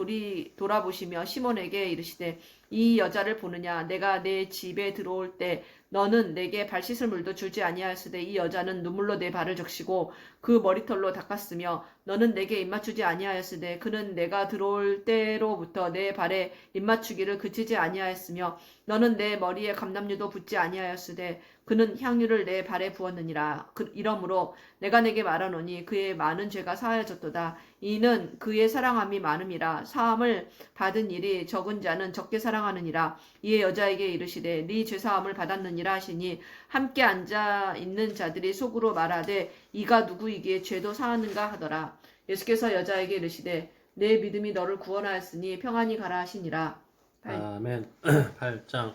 Speaker 2: 돌아보시며 시몬에게 이르시되 이 여자를 보느냐 내가 내 집에 들어올 때 너는 내게 발 씻을 물도 주지 아니하였으되 이 여자는 눈물로 내 발을 적시고 그 머리털로 닦았으며 너는 내게 입맞추지 아니하였으되 그는 내가 들어올 때로부터 내 발에 입맞추기를 그치지 아니하였으며 너는 내 머리에 감람유도 붓지 아니하였으되 그는 향유를 내 발에 부었느니라. 이러므로 내가 내게 말하노니 그의 많은 죄가 사하여졌도다. 이는 그의 사랑함이 많음이라. 사함을 받은 일이 적은 자는 적게 사랑하느니라. 이에 여자에게 이르시되 네 죄사함을 받았느니라 하시니 함께 앉아 있는 자들이 속으로 말하되 이가 누구이기에 죄도 사하는가 하더라. 예수께서 여자에게 이르시되 내 믿음이 너를 구원하였으니 평안히 가라 하시니라.
Speaker 1: 아멘. 8장.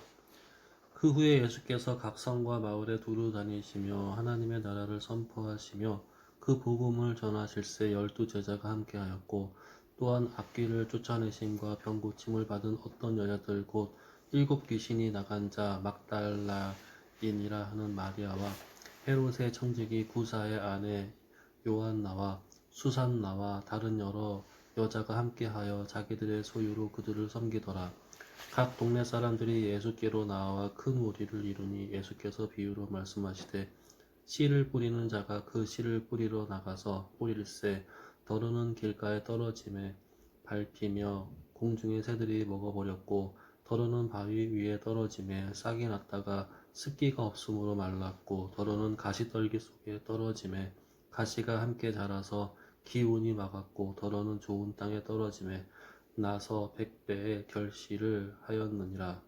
Speaker 1: 그 후에 예수께서 각 성과 마을에 두루 다니시며 하나님의 나라를 선포하시며 그 복음을 전하실새 12제자가 함께하였고 또한 악귀를 쫓아내심과 병 고침을 받은 어떤 여자들 곧 7 귀신이 나간 자 막달라인이라 하는 마리아와 헤롯의 청지기 구사의 아내 요한나와 수산나와 다른 여러 여자가 함께하여 자기들의 소유로 그들을 섬기더라. 각 동네 사람들이 예수께로 나와 큰 무리를 이루니 예수께서 비유로 말씀하시되 씨를 뿌리는 자가 그 씨를 뿌리러 나가서 뿌릴새 더러는 길가에 떨어짐에 밟히며 공중의 새들이 먹어버렸고 더러는 바위 위에 떨어짐에 싹이 났다가 습기가 없으므로 말랐고 더러는 가시떨기 속에 떨어짐에 가시가 함께 자라서 기운이 막았고 더러는 좋은 땅에 떨어짐에 나서 100배의 결실을 하였느니라.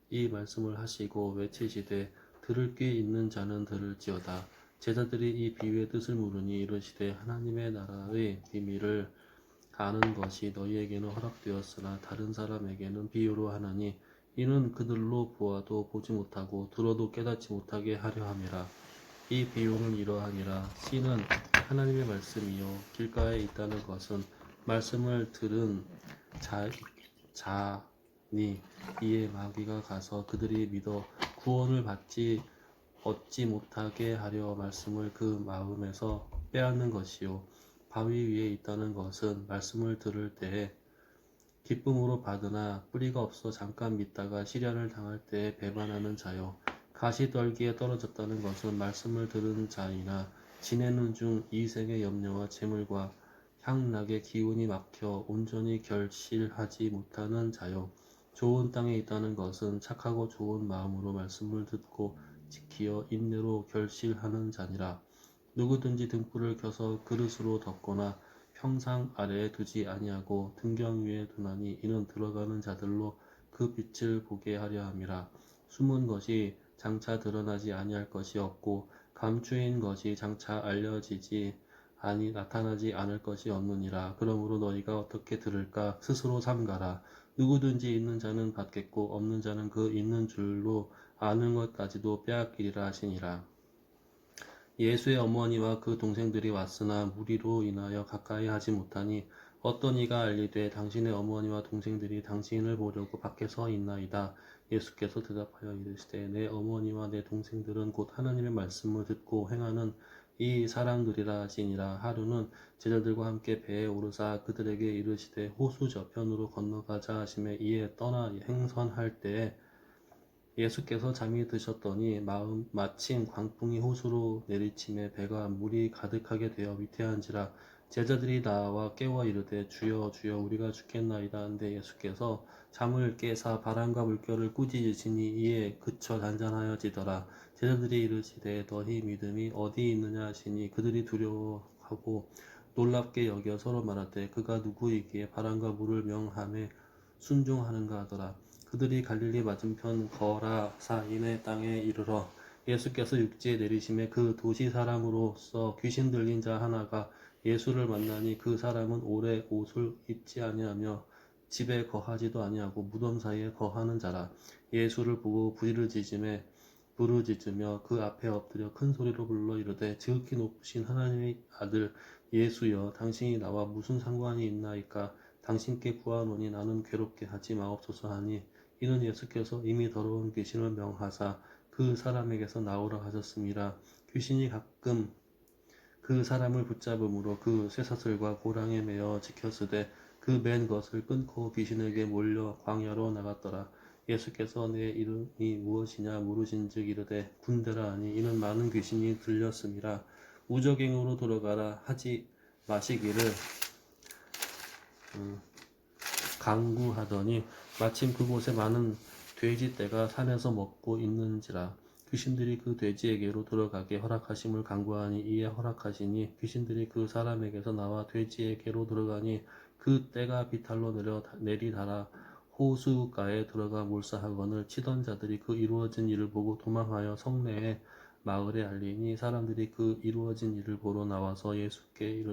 Speaker 1: 이 말씀을 하시고 외치시되 들을 귀 있는 자는 들을지어다. 제자들이 이 비유의 뜻을 물으니 이르시되 하나님의 나라의 비밀을 아는 것이 너희에게는 허락되었으나 다른 사람에게는 비유로 하나니 이는 그들로 보아도 보지 못하고 들어도 깨닫지 못하게 하려 함이라. 이 비유는 이러하니라. 씨는 하나님의 말씀이요 길가에 있다는 것은 말씀을 들은 자니 이에 마귀가 가서 그들이 믿어 구원을 얻지 못하게 하려 말씀을 그 마음에서 빼앗는 것이요 바위 위에 있다는 것은 말씀을 들을 때에 기쁨으로 받으나 뿌리가 없어 잠깐 믿다가 시련을 당할 때에 배반하는 자요 가시떨기에 떨어졌다는 것은 말씀을 들은 자이나 지내는 중 이생의 염려와 재물과 향락의 기운이 막혀 온전히 결실하지 못하는 자요 좋은 땅에 있다는 것은 착하고 좋은 마음으로 말씀을 듣고 지키어 인내로 결실하는 자니라. 누구든지 등불을 켜서 그릇으로 덮거나 평상 아래에 두지 아니하고 등경 위에 두나니 이는 들어가는 자들로 그 빛을 보게 하려 함이라. 숨은 것이 장차 드러나지 아니할 것이 없고 감추인 것이 장차 나타나지 않을 것이 없느니라. 그러므로 너희가 어떻게 들을까 스스로 삼가라. 누구든지 있는 자는 받겠고 없는 자는 그 있는 줄로 아는 것까지도 빼앗기리라 하시니라. 예수의 어머니와 그 동생들이 왔으나 무리로 인하여 가까이 하지 못하니 어떤 이가 알리되 당신의 어머니와 동생들이 당신을 보려고 밖에 서 있나이다. 예수께서 대답하여 이르시되 내 어머니와 내 동생들은 곧 하나님의 말씀을 듣고 행하는 이 사람들이라 하시니라. 하루는 제자들과 함께 배에 오르사 그들에게 이르시되 호수 저편으로 건너가자 하시매 이에 떠나 행선할 때에 예수께서 잠이 드셨더니 마침 광풍이 호수로 내리침에 배가 물이 가득하게 되어 위태한지라 제자들이 나와 깨워 이르되 주여 주여 우리가 죽겠나이다 한데 예수께서 잠을 깨사 바람과 물결을 꾸짖으시니 이에 그쳐 잔잔하여지더라. 제자들이 이르시되 너희 믿음이 어디 있느냐 하시니 그들이 두려워하고 놀랍게 여겨 서로 말하되 그가 누구이기에 바람과 물을 명함에 순종하는가 하더라. 그들이 갈릴리 맞은편 거라사인의 땅에 이르러 예수께서 육지에 내리심에 그 도시 사람으로서 귀신 들린 자 하나가 예수를 만나니 그 사람은 오래 옷을 입지 아니하며 집에 거하지도 아니하고 무덤 사이에 거하는 자라. 예수를 보고 부르짖으며 그 앞에 엎드려 큰 소리로 불러 이르되 지극히 높으신 하나님의 아들 예수여 당신이 나와 무슨 상관이 있나이까. 당신께 구하노니 나는 괴롭게 하지 마옵소서 하니 이는 예수께서 이미 더러운 귀신을 명하사 그 사람에게서 나오라 하셨습니다. 귀신이 가끔 그 사람을 붙잡음으로 그 쇠사슬과 고랑에 매어 지켰으되 그 맨 것을 끊고 귀신에게 몰려 광야로 나갔더라. 예수께서 내 이름이 무엇이냐 물으신즉 이르되 군대라 하니 이는 많은 귀신이 들렸음이라. 무적행으로 돌아가라 하지 마시기를 강구하더니 마침 그곳에 많은 돼지떼가 산에서 먹고 있는지라. 귀신들이 그 돼지에게로 들어가게 허락하심을 간구하니 이에 허락하시니 귀신들이 그 사람에게서 나와 돼지에게로 들어가니 그 떼가 비탈로 내리달아 호수가에 들어가 몰사하거늘 치던 자들이 그 이루어진 일을 보고 도망하여 성내에 마을에 알리니 사람들이 그 이루어진 일을 보러 나와서 예수께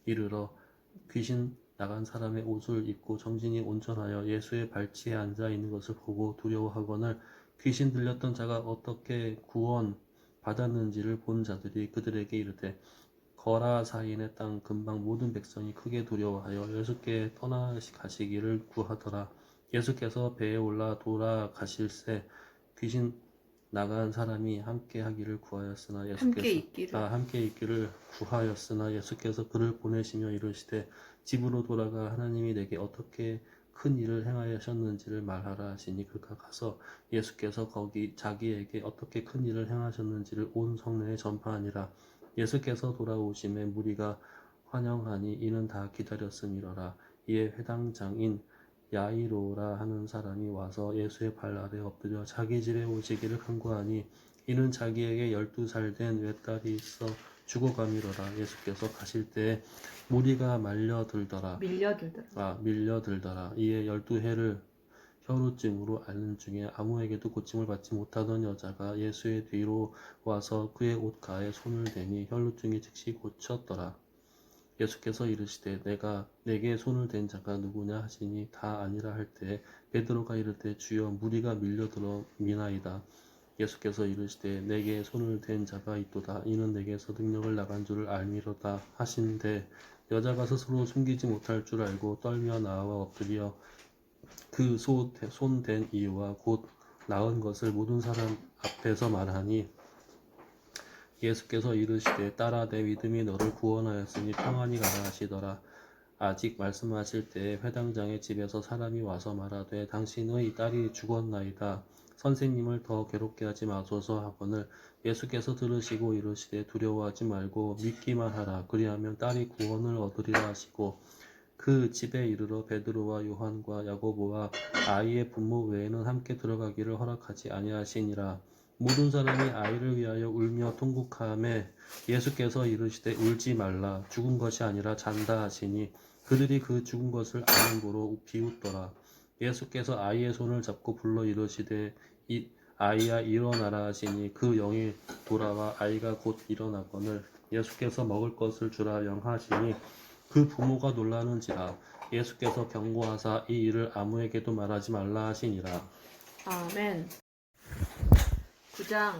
Speaker 1: 이르러 귀신 나간 사람의 옷을 입고 정신이 온전하여 예수의 발치에 앉아 있는 것을 보고 두려워하거늘 귀신 들렸던 자가 어떻게 구원 받았는지를 본 자들이 그들에게 이르되 거라사인의 땅 근방 모든 백성이 크게 두려워하여 예수께 떠나가시기를 구하더라. 예수께서 배에 올라 돌아가실새 귀신 나간 사람이 함께 하기를 구하였으나 함께 있기를 구하였으나 예수께서 그를 보내시며 이르시되 집으로 돌아가 하나님이 내게 어떻게 큰 일을 행하셨는지를 말하라 하시니 그가 가서 예수께서 거기 자기에게 어떻게 큰 일을 행하셨는지를 온 성내에 전파하니라. 예수께서 돌아오심에 무리가 환영하니 이는 다 기다렸음이로라. 이에 회당장인 야이로라 하는 사람이 와서 예수의 발 아래 엎드려 자기 집에 오시기를 간구하니 이는 자기에게 12살 된 외딸이 있어 죽어가미로라. 예수께서 가실 때에 무리가 밀려들더라. 이에 12해를 혈루증으로 앓는 중에 아무에게도 고침을 받지 못하던 여자가 예수의 뒤로 와서 그의 옷가에 손을 대니 혈루증이 즉시 고쳤더라. 예수께서 이르시되 내게 손을 댄 자가 누구냐 하시니 다 아니라 할 때에 베드로가 이르되 주여 무리가 밀려들어 미나이다. 예수께서 이르시되 내게 손을 댄 자가 있도다. 이는 내게서 능력을 나간 줄을 알미로다 하신대 여자가 스스로 숨기지 못할 줄 알고 떨며 나와 엎드려 그 손 댄 이유와 곧 나은 것을 모든 사람 앞에서 말하니 예수께서 이르시되 딸아 내 믿음이 너를 구원하였으니 평안히 가라 하시더라. 아직 말씀하실 때에 회당장의 집에서 사람이 와서 말하되 당신의 딸이 죽었나이다. 선생님을 더 괴롭게 하지 마소서 하거늘 예수께서 들으시고 이르시되 두려워하지 말고 믿기만 하라. 그리하면 딸이 구원을 얻으리라 하시고 그 집에 이르러 베드로와 요한과 야고보와 아이의 부모 외에는 함께 들어가기를 허락하지 아니하시니라. 모든 사람이 아이를 위하여 울며 통곡하매 예수께서 이르시되 울지 말라. 죽은 것이 아니라 잔다 하시니 그들이 그 죽은 것을 아는 고로 비웃더라. 예수께서 아이의 손을 잡고 불러 이르시되 아이야 일어나라 하시니 그 영이 돌아와 아이가 곧 일어나거늘 예수께서 먹을 것을 주라 명하시니 그 부모가 놀라는지라. 예수께서 경고하사 이 일을 아무에게도 말하지 말라 하시니라.
Speaker 2: 아멘. 9장.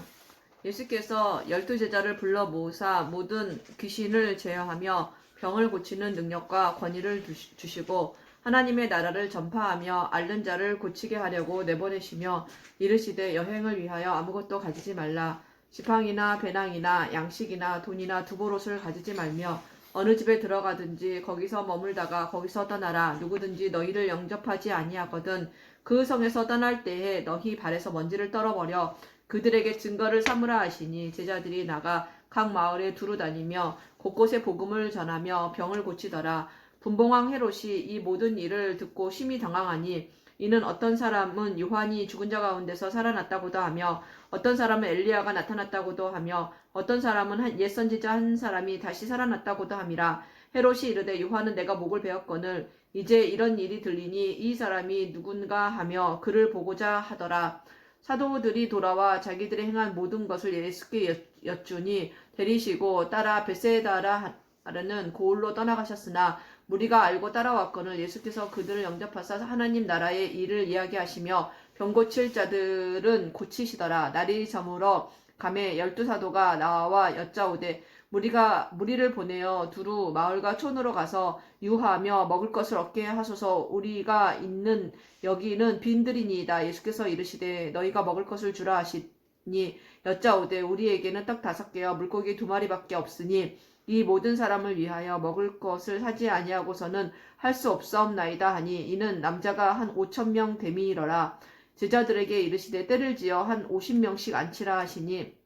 Speaker 2: 예수께서 12제자를 불러 모으사 모든 귀신을 제어하며 병을 고치는 능력과 권위를 주시고 하나님의 나라를 전파하며 앓는 자를 고치게 하려고 내보내시며 이르시되 여행을 위하여 아무것도 가지지 말라. 지팡이나 배낭이나 양식이나 돈이나 두보롯을 가지지 말며 어느 집에 들어가든지 거기서 머물다가 거기서 떠나라. 누구든지 너희를 영접하지 아니하거든 그 성에서 떠날 때에 너희 발에서 먼지를 떨어버려 그들에게 증거를 삼으라 하시니 제자들이 나가 각 마을에 두루 다니며 곳곳에 복음을 전하며 병을 고치더라. 분봉왕 헤롯이 이 모든 일을 듣고 심히 당황하니 이는 어떤 사람은 요한이 죽은 자 가운데서 살아났다고도 하며 어떤 사람은 엘리야가 나타났다고도 하며 어떤 사람은 옛 선지자 한 사람이 다시 살아났다고도 함이라. 헤롯이 이르되 요한은 내가 목을 베었거늘 이제 이런 일이 들리니 이 사람이 누군가 하며 그를 보고자 하더라. 사도들이 돌아와 자기들이 행한 모든 것을 예수께 여쭈니 데리시고 따라 베세다라는 고을로 떠나가셨으나 무리가 알고 따라왔거늘 예수께서 그들을 영접하사 하나님 나라의 일을 이야기하시며 병 고칠 자들은 고치시더라. 날이 저물어 가매 12사도가 나와 여짜오되 무리를 보내어 두루 마을과 촌으로 가서 유하며 먹을 것을 얻게 하소서. 우리가 있는 여기는 빈들이니이다. 예수께서 이르시되 너희가 먹을 것을 주라 하시니 여짜오되 우리에게는 떡 5개와 물고기 2마리밖에 없으니 이 모든 사람을 위하여 먹을 것을 사지 아니하고서는 할 수 없사옵나이다 하니 이는 남자가 한 5,000명 됨이러라. 제자들에게 이르시되 때를 지어 한 50명씩 앉히라 하시니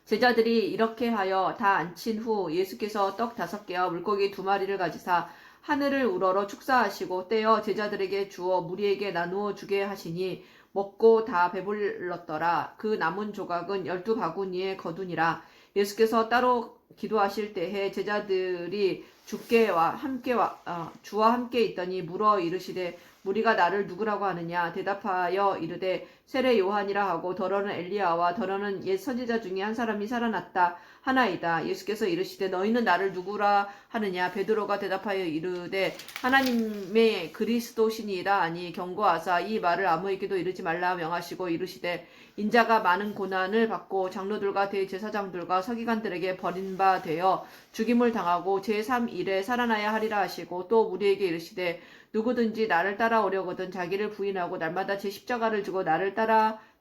Speaker 2: 제자들이 이렇게 하여 다 앉힌 후 예수께서 떡 5개와 물고기 2마리를 가지사 하늘을 우러러 축사하시고 떼어 제자들에게 주어 무리에게 나누어 주게 하시니 먹고 다 배불렀더라. 그 남은 조각은 12바구니에 거두니라. 예수께서 따로 기도하실 때에 제자들이 주와 함께 있더니 물어 이르시되 무리가 나를 누구라고 하느냐. 대답하여 이르되 세례 요한이라 하고 더러는 엘리야와 더러는 옛 선지자 중에 한 사람이 살아났다 하나이다. 예수께서 이르시되 너희는 나를 누구라 하느냐. 베드로가 대답하여 이르되 하나님의 그리스도시니이다 하니 경고하사 이 말을 아무에게도 이르지 말라 명하시고 이르시되 인자가 많은 고난을 받고 장로들과 대제사장들과 서기관들에게 버림바 되어 죽임을 당하고 제3일에 살아나야 하리라 하시고 또 무리에게 이르시되 누구든지 나를 따라오려거든 자기를 부인하고 날마다 제 십자가를 지고 나를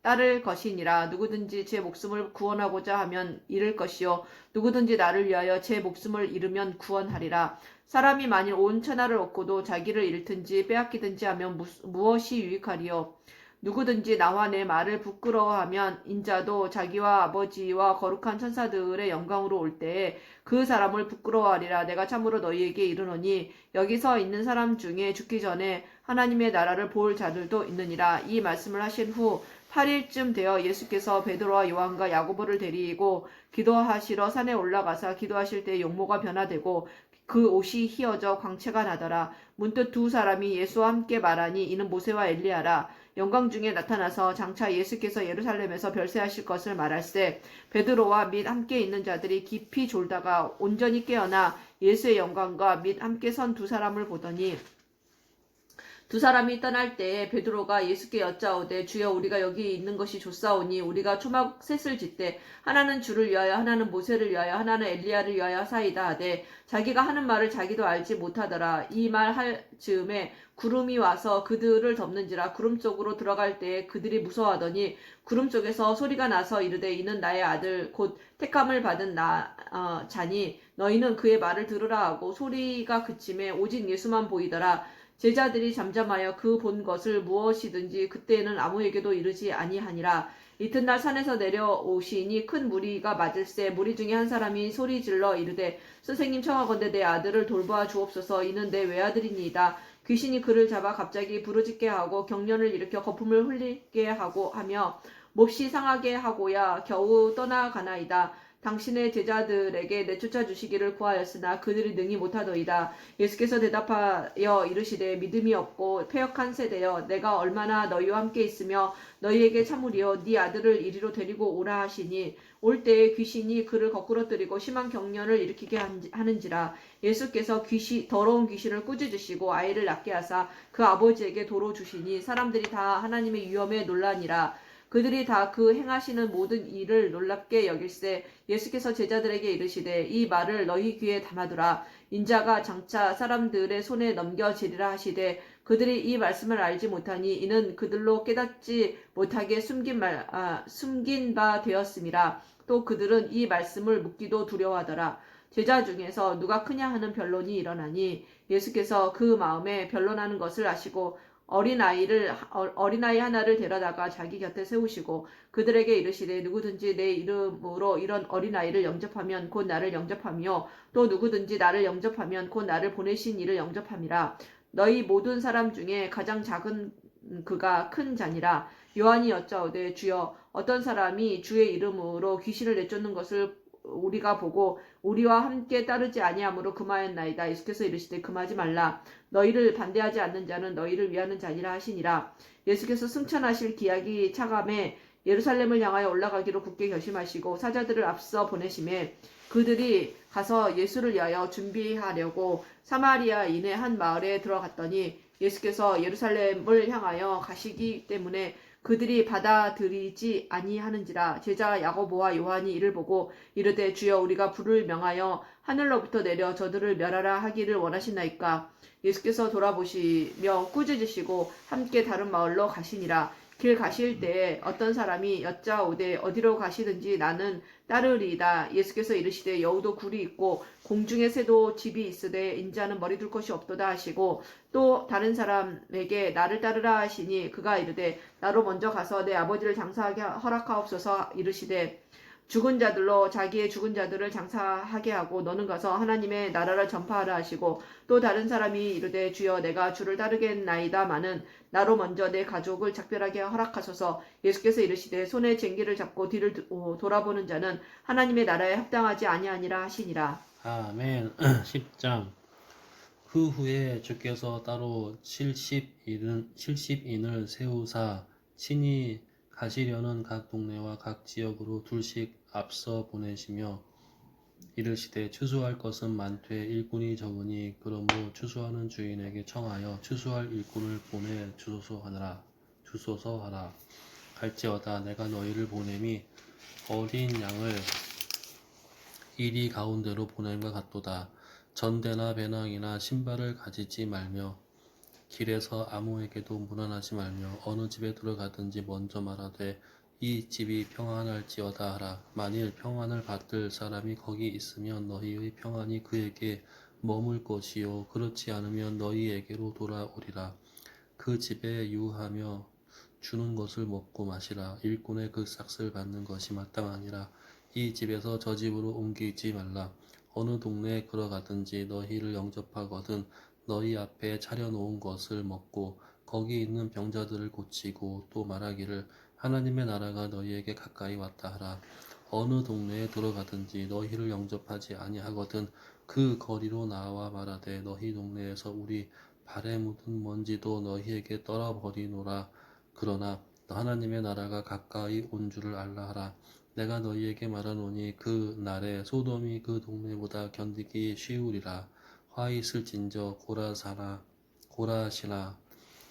Speaker 2: 따를 것이니라. 누구든지 제 목숨을 구원하고자 하면 잃을 것이요 누구든지 나를 위하여 제 목숨을 잃으면 구원하리라. 사람이 만일 온 천하를 얻고도 자기를 잃든지 빼앗기든지 하면 무엇이 유익하리요. 누구든지 나와 내 말을 부끄러워하면 인자도 자기와 아버지와 거룩한 천사들의 영광으로 올 때에 그 사람을 부끄러워하리라. 내가 참으로 너희에게 이르노니 여기서 있는 사람 중에 죽기 전에 하나님의 나라를 볼 자들도 있느니라. 이 말씀을 하신 후 8일쯤 되어 예수께서 베드로와 요한과 야고보를 데리고 기도하시러 산에 올라가사 기도하실 때 용모가 변화되고 그 옷이 휘어져 광채가 나더라. 문득 두 사람이 예수와 함께 말하니 이는 모세와 엘리야라. 영광 중에 나타나서 장차 예수께서 예루살렘에서 별세하실 것을 말할세 베드로와 및 함께 있는 자들이 깊이 졸다가 온전히 깨어나 예수의 영광과 및 함께 선 두 사람을 보더니 두 사람이 떠날 때에 베드로가 예수께 여짜오되 주여 우리가 여기 있는 것이 좋사오니 우리가 초막 셋을 짓되 하나는 주를 위하여 하나는 모세를 위하여 하나는 엘리야를 위하여 하사이다 하되 자기가 하는 말을 자기도 알지 못하더라. 이 말 할 즈음에 구름이 와서 그들을 덮는지라. 구름 속으로 들어갈 때에 그들이 무서워하더니 구름 쪽에서 소리가 나서 이르되 이는 나의 아들 곧 택함을 받은 자니 너희는 그의 말을 들으라 하고 소리가 그침에 오직 예수만 보이더라. 제자들이 잠잠하여 그 본 것을 무엇이든지 그때에는 아무에게도 이르지 아니하니라. 이튿날 산에서 내려오시니 큰 무리가 맞을세 무리 중에 한 사람이 소리질러 이르되 선생님 청하건대 내 아들을 돌보아 주옵소서. 이는 내 외아들이니이다. 귀신이 그를 잡아 갑자기 부르짖게 하고 경련을 일으켜 거품을 흘리게 하고 하며 몹시 상하게 하고야 겨우 떠나가나이다. 당신의 제자들에게 내쫓아 주시기를 구하였으나 그들이 능히 못하더이다. 예수께서 대답하여 이르시되 믿음이 없고 패역한 세대여 내가 얼마나 너희와 함께 있으며 너희에게 참으리요 네 아들을 이리로 데리고 오라 하시니 올 때에 귀신이 그를 거꾸러뜨리고 심한 경련을 일으키게 하는지라. 예수께서 더러운 귀신을 꾸짖으시고 아이를 낫게 하사 그 아버지에게 도로 주시니 사람들이 다 하나님의 위엄에 놀라니라. 그들이 다 그 행하시는 모든 일을 놀랍게 여길세 예수께서 제자들에게 이르시되 이 말을 너희 귀에 담아두라. 인자가 장차 사람들의 손에 넘겨지리라 하시되 그들이 이 말씀을 알지 못하니 이는 그들로 깨닫지 못하게 숨긴 바 되었음이라. 또 그들은 이 말씀을 묻기도 두려워하더라. 제자 중에서 누가 크냐 하는 변론이 일어나니 예수께서 그 마음에 변론하는 것을 아시고 어린아이 하나를 데려다가 자기 곁에 세우시고 그들에게 이르시되 누구든지 내 이름으로 이런 어린아이를 영접하면 곧 나를 영접하며 또 누구든지 나를 영접하면 곧 나를 보내신 이를 영접함이라. 너희 모든 사람 중에 가장 작은 그가 큰 자니라. 요한이 여짜오되 주여 어떤 사람이 주의 이름으로 귀신을 내쫓는 것을 우리가 보고 우리와 함께 따르지 아니하므로 금하였나이다. 예수께서 이르시되 금하지 말라. 너희를 반대하지 않는 자는 너희를 위하는 자니라 하시니라. 예수께서 승천하실 기약이 차감해 예루살렘을 향하여 올라가기로 굳게 결심하시고 사자들을 앞서 보내심에 그들이 가서 예수를 위하여 준비하려고 사마리아 이내 한 마을에 들어갔더니 예수께서 예루살렘을 향하여 가시기 때문에 그들이 받아들이지 아니하는지라. 제자 야고보와 요한이 이를 보고 이르되 주여 우리가 불을 명하여 하늘로부터 내려 저들을 멸하라 하기를 원하시나이까. 예수께서 돌아보시며 꾸짖으시고 함께 다른 마을로 가시니라. 길 가실 때에 어떤 사람이 여짜오되 어디로 가시든지 나는 따르리이다. 예수께서 이르시되 여우도 굴이 있고 공중의 새도 집이 있으되 인자는 머리 둘 곳이 없도다 하시고 또 다른 사람에게 나를 따르라 하시니 그가 이르되 나로 먼저 가서 내 아버지를 장사하게 허락하옵소서. 이르시되 죽은 자들로 자기의 죽은 자들을 장사하게 하고 너는 가서 하나님의 나라를 전파하라 하시고 또 다른 사람이 이르되 주여 내가 주를 따르겠나이다마는 나로 먼저 내 가족을 작별하게 허락하소서. 예수께서 이르시되 손에 쟁기를 잡고 뒤를 돌아보는 자는 하나님의 나라에 합당하지 아니하니라 하시니라.
Speaker 1: 아멘. 10장. 그 후에 주께서 따로 70인을 세우사 친히 가시려는 각 동네와 각 지역으로 둘씩 앞서 보내시며 이르시되 추수할 것은 많되 일꾼이 적으니 그러므로 추수하는 주인에게 청하여 추수할 일꾼을 보내 주소서 하라. 갈지어다 내가 너희를 보냄이 어린 양을 이리 가운데로 보냄과 같도다. 전대나 배낭이나 신발을 가지지 말며 길에서 아무에게도 문안하지 말며 어느 집에 들어가든지 먼저 말하되 이 집이 평안할지어다 하라. 만일 평안을 받들 사람이 거기 있으면 너희의 평안이 그에게 머물 것이요 그렇지 않으면 너희에게로 돌아오리라. 그 집에 유하며 주는 것을 먹고 마시라. 일꾼의 그 삭을 받는 것이 마땅하니라. 이 집에서 저 집으로 옮기지 말라. 어느 동네에 걸어가든지 너희를 영접하거든 너희 앞에 차려놓은 것을 먹고 거기 있는 병자들을 고치고 또 말하기를 하나님의 나라가 너희에게 가까이 왔다 하라. 어느 동네에 들어가든지 너희를 영접하지 아니하거든 그 거리로 나와 말하되 너희 동네에서 우리 발에 묻은 먼지도 너희에게 떨어버리노라. 그러나 하나님의 나라가 가까이 온 줄을 알라 하라. 내가 너희에게 말하노니 그 날에 소돔이 그 동네보다 견디기 쉬우리라. 화 있을진저 고라시나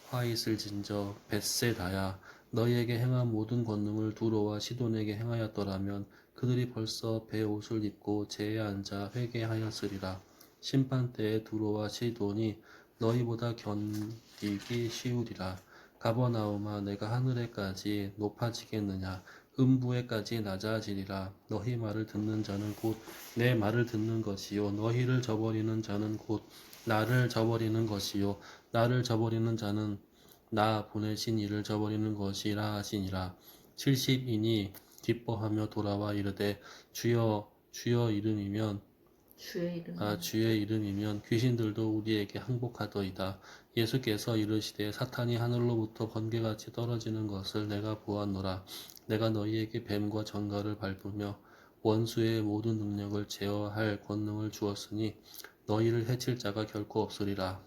Speaker 1: 화 있을진저 벳세다야. 너희에게 행한 모든 권능을 두로와 시돈에게 행하였더라면 그들이 벌써 베옷을 입고 제에 앉아 회개하였으리라. 심판 때에 두로와 시돈이 너희보다 견디기 쉬우리라. 가버나움아 내가 하늘에까지 높아지겠느냐. 음부에까지 낮아지리라. 너희 말을 듣는 자는 곧 내 말을 듣는 것이요 너희를 저버리는 자는 곧 나를 저버리는 것이요 나를 저버리는 자는 나 보내신 이를 저버리는 것이라 하시니라. 70인이 기뻐하며 돌아와 이르되 주여 주여 이름이면 주의 이름이면 귀신들도 우리에게 항복하더이다. 예수께서 이르시되 사탄이 하늘로부터 번개같이 떨어지는 것을 내가 보았노라. 내가 너희에게 뱀과 전갈을 밟으며 원수의 모든 능력을 제어할 권능을 주었으니 너희를 해칠 자가 결코 없으리라.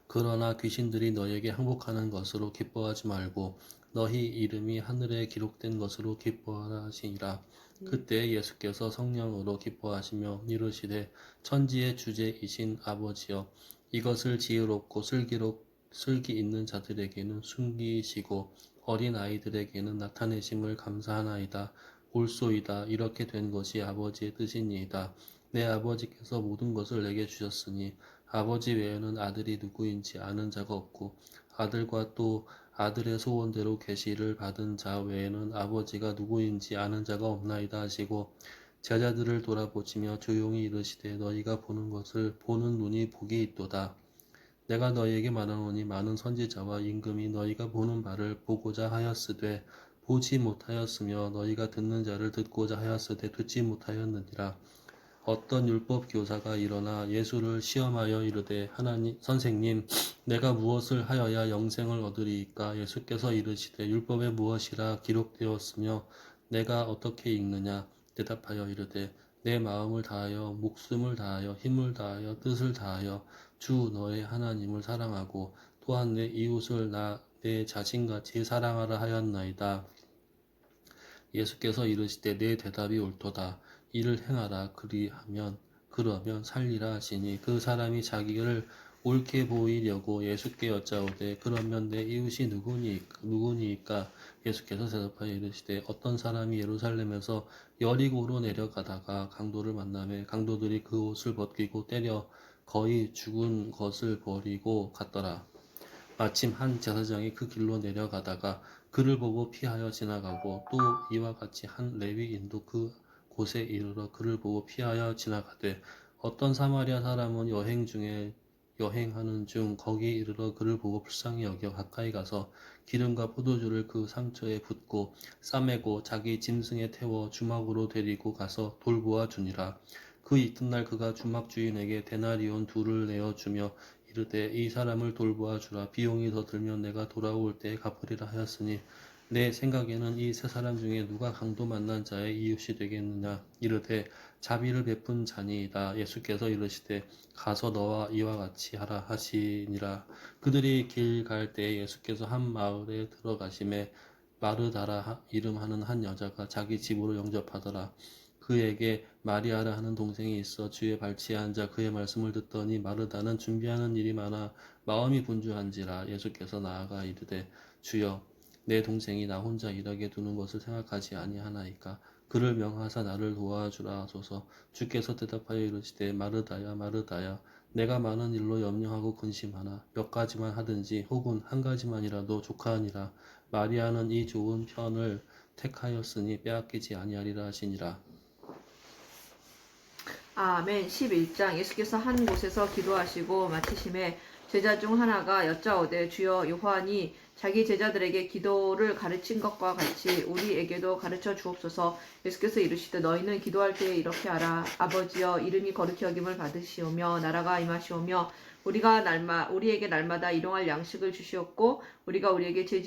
Speaker 1: 그러나 귀신들이 너희에게 항복하는 것으로 기뻐하지 말고 너희 이름이 하늘에 기록된 것으로 기뻐하라 하시니라. 그때 예수께서 성령으로 기뻐하시며 이르시되 천지의 주제이신 아버지여 이것을 지혜롭고 슬기 있는 자들에게는 숨기시고 어린 아이들에게는 나타내심을 감사하나이다. 옳소이다. 이렇게 된 것이 아버지의 뜻이니이다. 내 아버지께서 모든 것을 내게 주셨으니 아버지 외에는 아들이 누구인지 아는 자가 없고 아들과 또 아들의 소원대로 계시를 받은 자 외에는 아버지가 누구인지 아는 자가 없나이다 하시고 제자들을 돌아보시며 조용히 이르시되 너희가 보는 것을 보는 눈이 복이 있도다. 내가 너희에게 말하노니 많은 선지자와 임금이 너희가 보는 바를 보고자 하였으되 보지 못하였으며 너희가 듣는 자를 듣고자 하였으되 듣지 못하였느니라. 어떤 율법 교사가 일어나 예수를 시험하여 이르되 하나님 선생님 내가 무엇을 하여야 영생을 얻으리이까? 예수께서 이르시되 율법에 무엇이라 기록되었으며 내가 어떻게 읽느냐? 대답하여 이르되 내 마음을 다하여 목숨을 다하여 힘을 다하여 뜻을 다하여 주 너의 하나님을 사랑하고 또한 내 이웃을 내 자신같이 사랑하라 하였나이다. 예수께서 이르시되 내 대답이 옳도다. 이를 행하라. 그러면 살리라 하시니 그 사람이 자기를 옳게 보이려고 예수께 여짜오되 그러면 내 이웃이 누구니이까? 예수께서 대답하여 이르시되 어떤 사람이 예루살렘에서 여리고로 내려가다가 강도를 만나매 강도들이 그 옷을 벗기고 때려 거의 죽은 것을 버리고 갔더라. 마침 한 제사장이 그 길로 내려가다가 그를 보고 피하여 지나가고 또 이와 같이 한 레위인도 그 곳에 이르러 그를 보고 피하여 지나가되 어떤 사마리아 사람은 여행하는 중 거기 이르러 그를 보고 불쌍히 여겨 가까이 가서 기름과 포도주를 그 상처에 붓고 싸매고 자기 짐승에 태워 주막으로 데리고 가서 돌보아 주니라. 그 이튿날 그가 주막 주인에게 데나리온 둘을 내어 주며 이르되 이 사람을 돌보아 주라. 비용이 더 들면 내가 돌아올 때에 갚으리라 하였으니 내 생각에는 이 세 사람 중에 누가 강도 만난 자의 이웃이 되겠느냐? 이르되 자비를 베푼 자니이다. 예수께서 이르시되 가서 너와 이와 같이 하라 하시니라. 그들이 길 갈 때에 예수께서 한 마을에 들어가심에 마르다라 이름하는 한 여자가 자기 집으로 영접하더라. 그에게 마리아라 하는 동생이 있어 주의 발치에 앉아 그의 말씀을 듣더니 마르다는 준비하는 일이 많아 마음이 분주한지라. 예수께서 나아가 이르되 주여 내 동생이 나 혼자 일하게 두는 것을 생각하지 아니하나이까? 그를 명하사 나를 도와주라 하소서. 주께서 대답하여 이르시되 마르다야 마르다야 내가 많은 일로 염려하고 근심하나 몇 가지만 하든지 혹은 한 가지만이라도 족하니라. 마리아는 이 좋은 편을 택하였으니 빼앗기지 아니하리라 하시니라.
Speaker 2: 아멘. 11장 예수께서 한 곳에서 기도하시고 마치심에 제자 중 하나가 여짜오되 주여 요한이 자기 제자들에게 기도를 가르친 것과 같이 우리에게도 가르쳐 주옵소서. 예수께서 이르시되 너희는 기도할 때에 이렇게 하라. 아버지여 이름이 거룩히 여김을 받으시오며 나라가 임하시오며 우리에게 날마다 일용할 양식을 주시옵고 우리가 우리에게 죄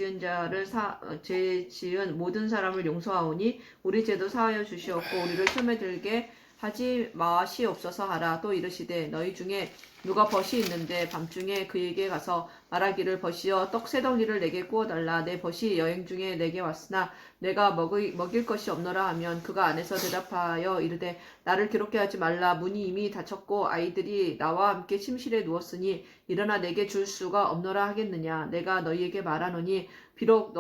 Speaker 2: 지은 모든 사람을 용서하오니 우리 죄도 사하여 주시옵고 우리를 시험에 들게 하지 마시옵소서 하라. 또 이르시되 너희 중에 누가 벗이 있는데 밤중에 그에게 가서 말하기를 벗이여 떡 세 덩이를 내게 구워달라. 내 벗이 여행 중에 내게 왔으나 내가 먹일 것이 없노라 하면 그가 안에서 대답하여 이르되 나를 괴롭게 하지 말라. 문이 이미 닫혔고 아이들이 나와 함께 침실에 누웠으니 일어나 내게 줄 수가 없노라 하겠느냐. 내가 너희에게 말하노니 비록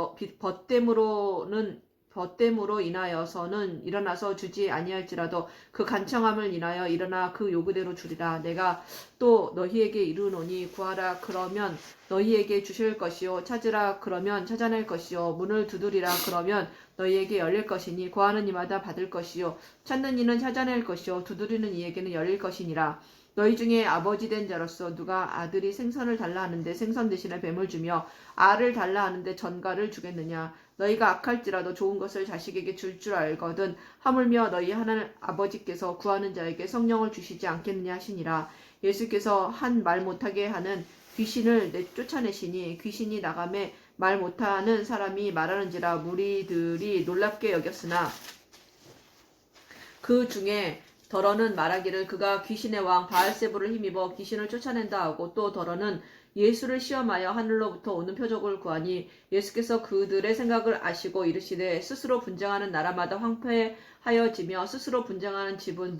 Speaker 2: 벗됨으로 인하여서는 일어나서 주지 아니할지라도 그 간청함을 인하여 일어나 그 요구대로 주리라. 내가 또 너희에게 이르노니 구하라 그러면 너희에게 주실 것이요 찾으라 그러면 찾아낼 것이요 문을 두드리라 그러면 너희에게 열릴 것이니 구하는 이마다 받을 것이요 찾는 이는 찾아낼 것이요 두드리는 이에게는 열릴 것이니라. 너희 중에 아버지 된 자로서 누가 아들이 생선을 달라 하는데 생선 대신에 뱀을 주며 알을 달라 하는데 전갈을 주겠느냐. 너희가 악할지라도 좋은 것을 자식에게 줄 줄 알거든 하물며 너희 하나님 아버지께서 구하는 자에게 성령을 주시지 않겠느냐 하시니라. 예수께서 한 말 못하게 하는 귀신을 쫓아내시니 귀신이 나가매 말 못하는 사람이 말하는지라. 무리들이 놀랍게 여겼으나 그 중에 더러는 말하기를 그가 귀신의 왕 바알세부를 힘입어 귀신을 쫓아낸다 하고 또 더러는 예수를 시험하여 하늘로부터 오는 표적을 구하니 예수께서 그들의 생각을 아시고 이르시되 스스로 분쟁하는 나라마다 황폐하여지며 스스로 분쟁하는 집은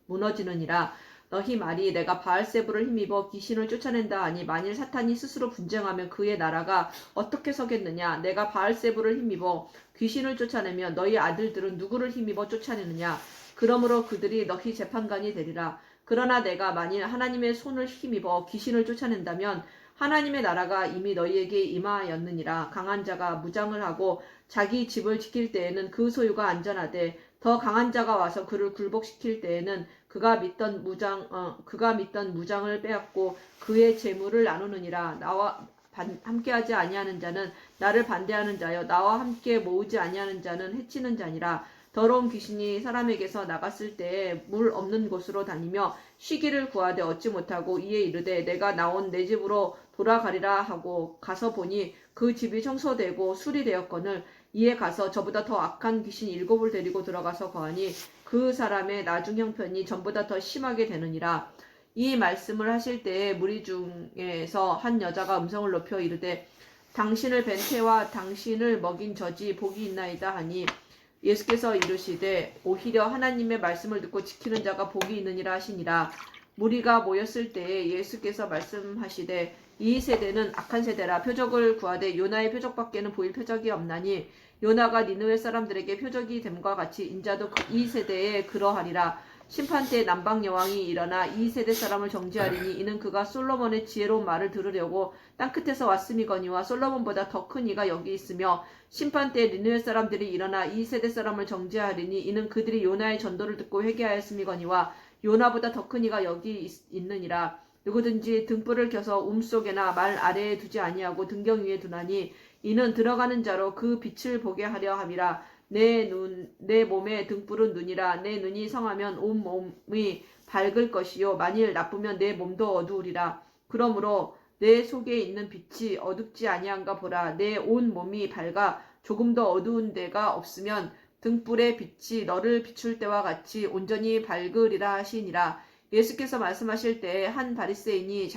Speaker 2: 무너지느니라. 너희 말이 내가 바알세부를 힘입어 귀신을 쫓아낸다 하니 만일 사탄이 스스로 분쟁하면 그의 나라가 어떻게 서겠느냐. 내가 바알세부를 힘입어 귀신을 쫓아내면 너희 아들들은 누구를 힘입어 쫓아내느냐. 그러므로 그들이 너희 재판관이 되리라. 그러나 내가 만일 하나님의 손을 힘입어 귀신을 쫓아낸다면 하나님의 나라가 이미 너희에게 임하였느니라. 강한 자가 무장을 하고 자기 집을 지킬 때에는 그 소유가 안전하되 더 강한 자가 와서 그를 굴복시킬 때에는 그가 믿던 무장을 빼앗고 그의 재물을 나누느니라. 나와 함께하지 아니하는 자는 나를 반대하는 자여, 나와 함께 모으지 아니하는 자는 해치는 자니라. 더러운 귀신이 사람에게서 나갔을 때에 물 없는 곳으로 다니며 쉬기를 구하되 얻지 못하고 이에 이르되 내가 나온 내 집으로 돌아가리라 하고 가서 보니 그 집이 청소되고 수리되었거늘 이에 가서 저보다 더 악한 귀신 7을 데리고 들어가서 거하니 그 사람의 나중 형편이 전보다 더 심하게 되느니라. 이 말씀을 하실 때에 무리 중에서 한 여자가 음성을 높여 이르되 당신을 뵌 태와 당신을 먹인 저지 복이 있나이다 하니 예수께서 이르시되 오히려 하나님의 말씀을 듣고 지키는 자가 복이 있느니라 하시니라. 무리가 모였을 때에 예수께서 말씀하시되 이 세대는 악한 세대라. 표적을 구하되 요나의 표적밖에는 보일 표적이 없나니 요나가 니느웨 사람들에게 표적이 됨과 같이 인자도 이 세대에 그러하리라. 심판 때 남방 여왕이 일어나 이 세대 사람을 정죄하리니 이는 그가 솔로몬의 지혜로운 말을 들으려고 땅끝에서 왔음이거니와 솔로몬보다 더 큰 이가 여기 있으며 심판 때 니느웨 사람들이 일어나 이 세대 사람을 정죄하리니 이는 그들이 요나의 전도를 듣고 회개하였음이거니와 요나보다 더 큰 이가 여기 있느니라. 누구든지 등불을 켜서 움속에나 말 아래에 두지 아니하고 등경 위에 두나니 이는 들어가는 자로 그 빛을 보게 하려 함이라. 내 몸의 등불은 눈이라. 내 눈이 성하면 온 몸이 밝을 것이요 만일 나쁘면 내 몸도 어두우리라. 그러므로 내 속에 있는 빛이 어둡지 아니한가 보라. 내 온 몸이 밝아 조금도 어두운 데가 없으면 등불의 빛이 너를 비출 때와 같이 온전히 밝으리라 하시니라. 예수께서 말씀하실 때에 한 바리새인이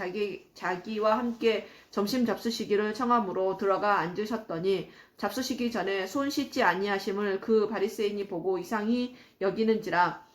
Speaker 2: 자기와 함께 점심 잡수시기를 청함으로 들어가 앉으셨더니 잡수시기 전에 손 씻지 아니하심을 그 바리새인이 보고 이상히 여기는지라.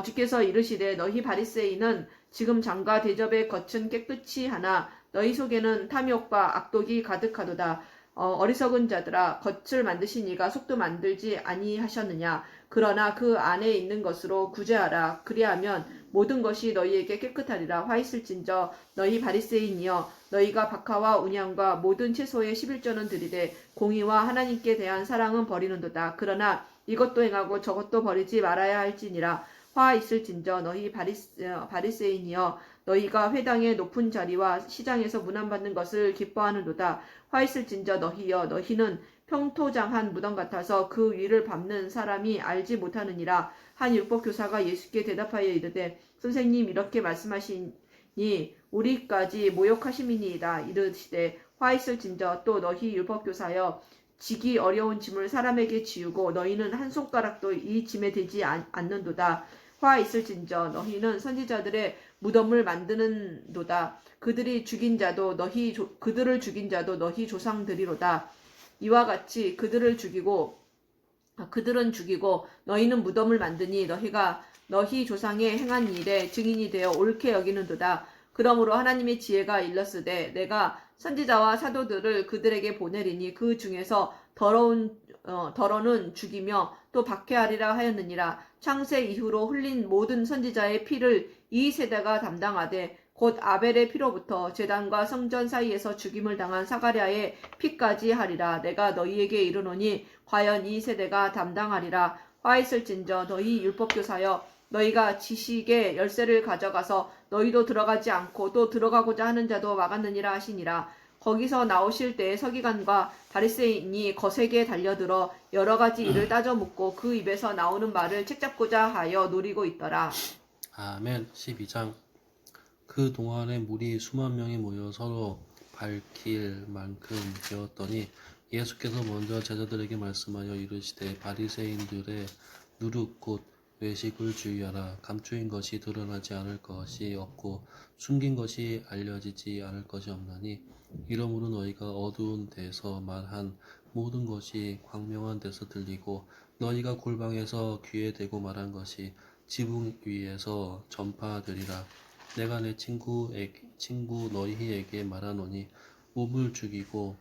Speaker 2: 주께서 이르시되 너희 바리새인은 지금 장과 대접의 겉은 깨끗이 하나 너희 속에는 탐욕과 악독이 가득하도다. 어리석은 자들아, 겉을 만드신 이가 속도 만들지 아니하셨느냐. 그러나 그 안에 있는 것으로 구제하라. 그리하면 모든 것이 너희에게 깨끗하리라. 화 있을진저 너희 바리새인이여, 너희가 박하와 운양과 모든 채소의 11조는 드리되 공의와 하나님께 대한 사랑은 버리는도다. 그러나 이것도 행하고 저것도 버리지 말아야 할지니라. 화 있을진저 너희 바리새인이여, 너희가 회당의 높은 자리와 시장에서 문안받는 것을 기뻐하는도다. 화 있을진저 너희여, 너희는 평토장한 무덤 같아서 그 위를 밟는 사람이 알지 못하느니라. 한 율법교사가 예수께 대답하여 이르되 선생님, 이렇게 말씀하시니 우리까지 모욕하심이니이다. 이르시되 화 있을진저 또 너희 율법교사여, 지기 어려운 짐을 사람에게 지우고 너희는 한 손가락도 이 짐에 대지 않는도다. 화 있을진저 너희는 선지자들의 무덤을 만드는도다. 그들을 죽인 자도 너희 조상들이로다. 이와 같이 그들은 죽이고 너희는 무덤을 만드니 너희가 너희 조상의 행한 일에 증인이 되어 옳게 여기는도다. 그러므로 하나님의 지혜가 일렀으되 내가 선지자와 사도들을 그들에게 보내리니 그 중에서 더러는 죽이며 또 박해하리라 하였느니라. 창세 이후로 흘린 모든 선지자의 피를 이 세대가 담당하되 곧 아벨의 피로부터 제단과 성전 사이에서 죽임을 당한 사가랴의 피까지 하리라. 내가 너희에게 이르노니 과연 이 세대가 담당하리라. 화 있을진저 너희 율법교사여, 너희가 지식의 열쇠를 가져가서 너희도 들어가지 않고 또 들어가고자 하는 자도 막았느니라 하시니라. 거기서 나오실 때에 서기관과 바리새인이 거세게 달려들어 여러 가지 일을 따져 묻고 그 입에서 나오는 말을 책잡고자 하여 노리고 있더라.
Speaker 1: 아멘. 12장. 그 동안에 물이 수만 명이 모여 서로 밝힐 만큼 되었더니 예수께서 먼저 제자들에게 말씀하여 이르시되 바리새인들의 누룩 곧 외식을 주의하라. 감추인 것이 드러나지 않을 것이 없고 숨긴 것이 알려지지 않을 것이 없나니 이러므로 너희가 어두운 데서 말한 모든 것이 광명한 데서 들리고 너희가 골방에서 귀에 대고 말한 것이 지붕 위에서 전파되리라. 내가 내 친구 너희에게 말하노니 몸을 죽이고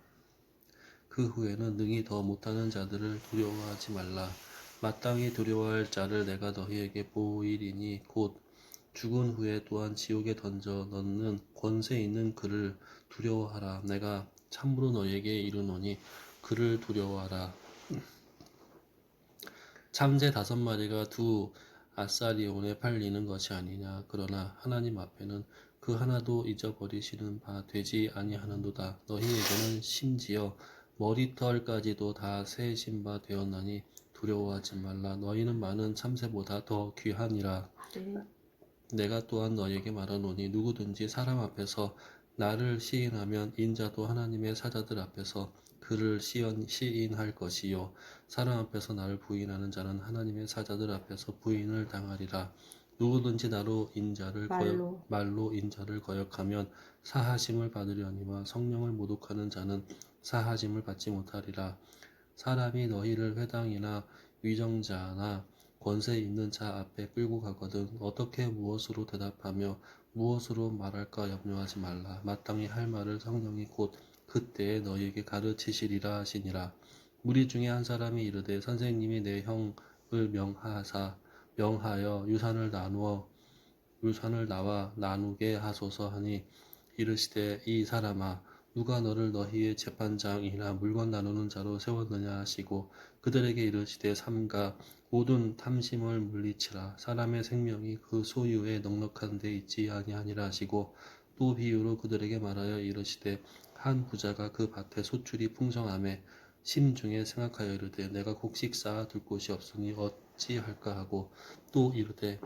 Speaker 1: 그 후에는 능히 더 못하는 자들을 두려워하지 말라. 마땅히 두려워할 자를 내가 너희에게 보이리니 곧 죽은 후에 또한 지옥에 던져 넣는 권세 있는 그를 두려워하라. 내가 참으로 너희에게 이르노니 그를 두려워하라. 참새 5마리가 두 아싸리 온에 팔리는 것이 아니냐. 그러나 하나님 앞에는 그 하나도 잊어버리시는 바 되지 아니하는도다. 너희에게는 심지어 머리털까지도 다 세신 바 되었나니 두려워하지 말라. 너희는 많은 참새보다 더 귀하니라.
Speaker 2: 네.
Speaker 1: 내가 또한 너에게 말하노니 누구든지 사람 앞에서 나를 시인하면 인자도 하나님의 사자들 앞에서 그를 시인할 것이요 사람 앞에서 나를 부인하는 자는 하나님의 사자들 앞에서 부인을 당하리라. 누구든지 나로 말로 인자를 거역하면 사하심을 받으려니와 성령을 모독하는 자는 사하심을 받지 못하리라. 사람이 너희를 회당이나 위정자나 권세 있는 자 앞에 끌고 가거든 어떻게 무엇으로 대답하며 무엇으로 말할까 염려하지 말라. 마땅히 할 말을 성령이 곧 그때에 너희에게 가르치시리라 하시니라. 무리 중에 한 사람이 이르되 선생님이 내 형을 명하여 유산을 나와 나누게 하소서 하니 이르시되 이 사람아 누가 너를 너희의 재판장이나 물건 나누는 자로 세웠느냐 하시고 그들에게 이르시되 삼가 모든 탐심을 물리치라. 사람의 생명이 그 소유에 넉넉한 데 있지 아니하니라 하시고 또 비유로 그들에게 말하여 이르시되 한 부자가 그 밭에 소출이 풍성함에 심중에 생각하여 이르되 내가 곡식 쌓아 둘 곳이 없으니 어찌할까 하고 또 이르되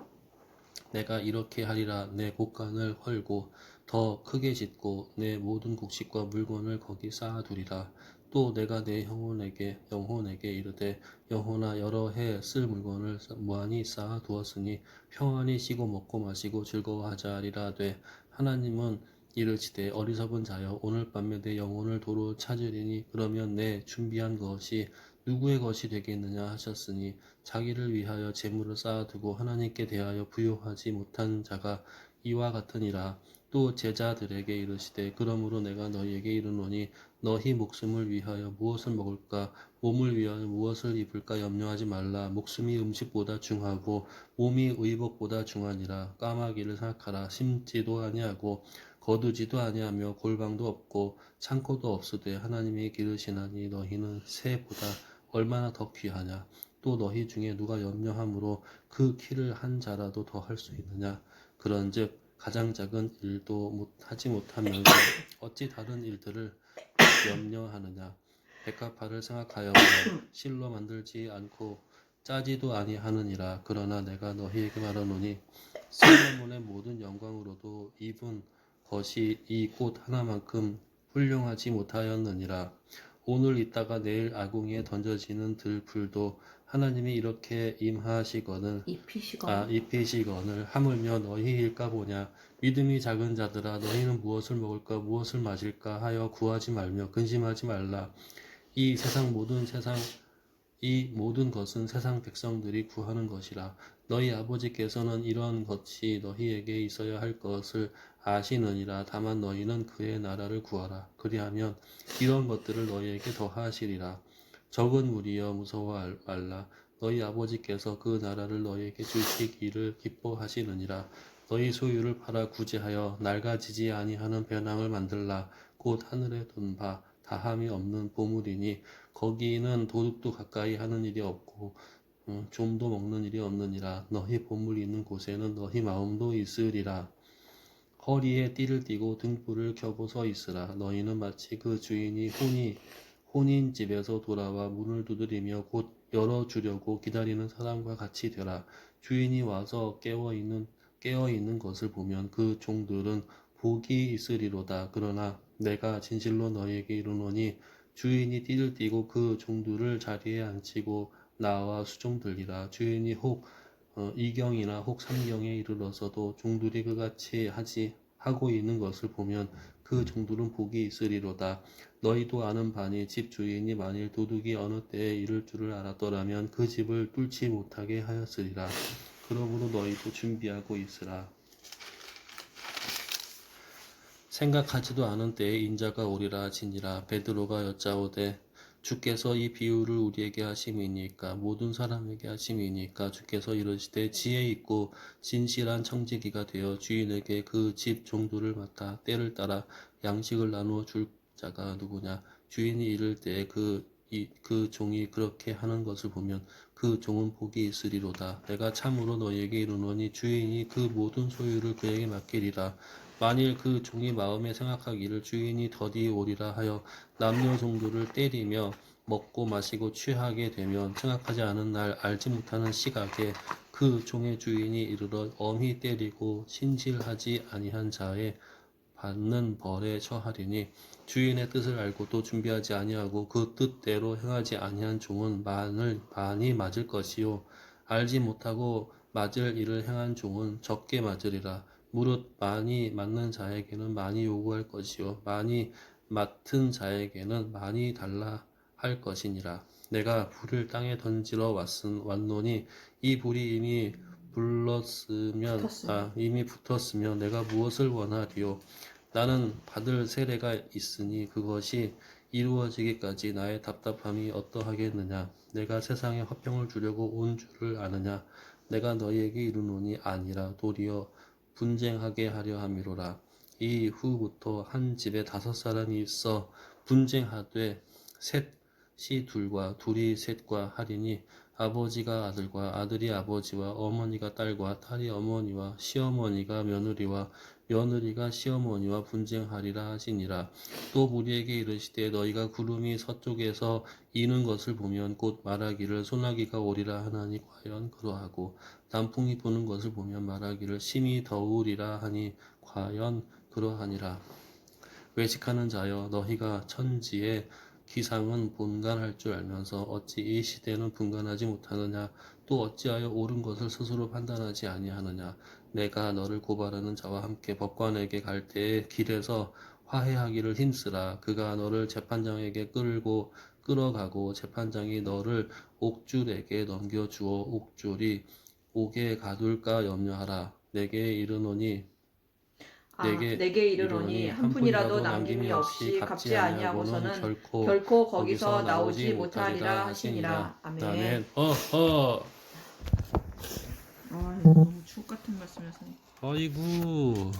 Speaker 1: 내가 이렇게 하리라. 내 곡간을 헐고 더 크게 짓고 내 모든 곡식과 물건을 거기 쌓아두리라. 또 내가 내 영혼에게 이르되 영혼아 여러 해 쓸 물건을 무한히 쌓아 두었으니 평안히 쉬고 먹고 마시고 즐거워하자 하리라 하되 하나님은 이르시되 어리석은 자여 오늘 밤에 내 영혼을 도로 찾으리니 그러면 내 준비한 것이 누구의 것이 되겠느냐 하셨으니 자기를 위하여 재물을 쌓아두고 하나님께 대하여 부요하지 못한 자가 이와 같으니라. 또 제자들에게 이르시되 그러므로 내가 너희에게 이르노니 너희 목숨을 위하여 무엇을 먹을까 몸을 위하여 무엇을 입을까 염려하지 말라. 목숨이 음식보다 중하고 몸이 의복보다 중하니라. 까마귀를 생각하라. 심지도 아니하고 거두지도 아니하며 골방도 없고 창고도 없으되 하나님이 기르시나니 너희는 새보다 얼마나 더 귀하냐. 또 너희 중에 누가 염려함으로 그 키를 한 자라도 더 할 수 있느냐. 그런즉 가장 작은 일도 하지 못하면서 어찌 다른 일들을 염려하느냐. 백합화를 생각하여 실로 만들지 않고 짜지도 아니하느니라. 그러나 내가 너희에게 말하노니 솔로몬의 모든 영광으로도 입은 것이 이 꽃 하나만큼 훌륭하지 못하였느니라. 오늘 있다가 내일 아궁이에 던져지는 들풀도 하나님이 이렇게 입히시거늘 하물며 너희일까 보냐. 믿음이 작은 자들아 너희는 무엇을 먹을까 무엇을 마실까 하여 구하지 말며 근심하지 말라. 이 모든 것은 세상 백성들이 구하는 것이라. 너희 아버지께서는 이런 것이 너희에게 있어야 할 것을 아시느니라. 다만 너희는 그의 나라를 구하라. 그리하면 이런 것들을 너희에게 더하시리라. 적은 무리여 무서워 말라. 너희 아버지께서 그 나라를 너희에게 주시기를 기뻐하시느니라. 너희 소유를 팔아 구제하여 낡아지지 아니하는 배낭을 만들라. 곧 하늘에 둔 바 다함이 없는 보물이니 거기는 도둑도 가까이 하는 일이 없고 좀도 먹는 일이 없느니라. 너희 보물이 있는 곳에는 너희 마음도 있으리라. 허리에 띠를 띠고 등불을 켜고 서 있으라. 너희는 마치 그 주인이 혼인 집에서 돌아와 문을 두드리며 곧 열어주려고 기다리는 사람과 같이 되라. 주인이 와서 깨어 있는 것을 보면 그 종들은 복이 있으리로다. 그러나 내가 진실로 너희에게 이르노니 주인이 띠를 띠고 그 종들을 자리에 앉히고 나와 수종들리라. 주인이 혹 이경이나 혹 삼경에 이르러서도 종들이 그같이 하고 있는 것을 보면 그 종들은 복이 있으리로다. 너희도 아는 바니 집 주인이 만일 도둑이 어느 때에 이를 줄을 알았더라면 그 집을 뚫지 못하게 하였으리라. 그러므로 너희도 준비하고 있으라. 생각하지도 않은 때에 인자가 오리라 하시니라. 베드로가 여짜오되 주께서 이 비유를 우리에게 하심이니까 모든 사람에게 하심이니까 주께서 이르시되 지혜 있고 진실한 청지기가 되어 주인에게 그 집 종들을 맡아 때를 따라 양식을 나누어 줄 자가 누구냐. 주인이 이를 때에 그 그 종이 그렇게 하는 것을 보면 그 종은 복이 있으리로다. 내가 참으로 너희에게 이르노니 주인이 그 모든 소유를 그에게 맡기리라. 만일 그 종이 마음에 생각하기를 주인이 더디 오리라 하여 남녀 종들을 때리며 먹고 마시고 취하게 되면 생각하지 않은 날 알지 못하는 시각에 그 종의 주인이 이르러 엄히 때리고 신실하지 아니한 자의 받는 벌에 처하리니 주인의 뜻을 알고 또 준비하지 아니하고 그 뜻대로 행하지 아니한 종은 많이 맞을 것이요 알지 못하고 맞을 일을 행한 종은 적게 맞으리라. 무릇 많이 맞는 자에게는 많이 요구할 것이요 많이 맡은 자에게는 많이 달라 할 것이니라. 내가 불을 땅에 던지러 왔노니 이 불이 이미 붙었으면 내가 무엇을 원하리요? 나는 받을 세례가 있으니 그것이 이루어지기까지 나의 답답함이 어떠하겠느냐? 내가 세상에 화평을 주려고 온 줄을 아느냐? 내가 너희에게 이르노니 아니라 도리어 분쟁하게 하려 함이로라. 이후부터 한 집에 5사람이 있어 분쟁하되 셋이 둘과 둘이 셋과 하리니 아버지가 아들과 아들이 아버지와 어머니가 딸과 딸이 어머니와 시어머니가 며느리와 며느리가 시어머니와 분쟁하리라 하시니라. 또 무리에게 이르시되 너희가 구름이 서쪽에서 이는 것을 보면 곧 말하기를 소나기가 오리라 하나니 과연 그러하고 남풍이 부는 것을 보면 말하기를 심히 더우리라 하니 과연 그러하니라. 외식하는 자여 너희가 천지의 기상은 분간할 줄 알면서 어찌 이 시대는 분간하지 못하느냐? 또 어찌하여 옳은 것을 스스로 판단하지 아니하느냐? 내가 너를 고발하는 자와 함께 법관에게 갈 때에 길에서 화해하기를 힘쓰라. 그가 너를 재판장에게 끌어가고 재판장이 너를 옥줄에게 넘겨주어 옥줄이 옥에 가둘까 염려하라.
Speaker 2: 내게 이르노니 한 푼이라도 남김이 없이 갚지 아니하고서는 결코 거기서 나오지 못하리라 하시니라. 아멘.
Speaker 1: 어허.
Speaker 2: 아, 너무 주옥 같은 말씀이었어요.
Speaker 1: 아이고.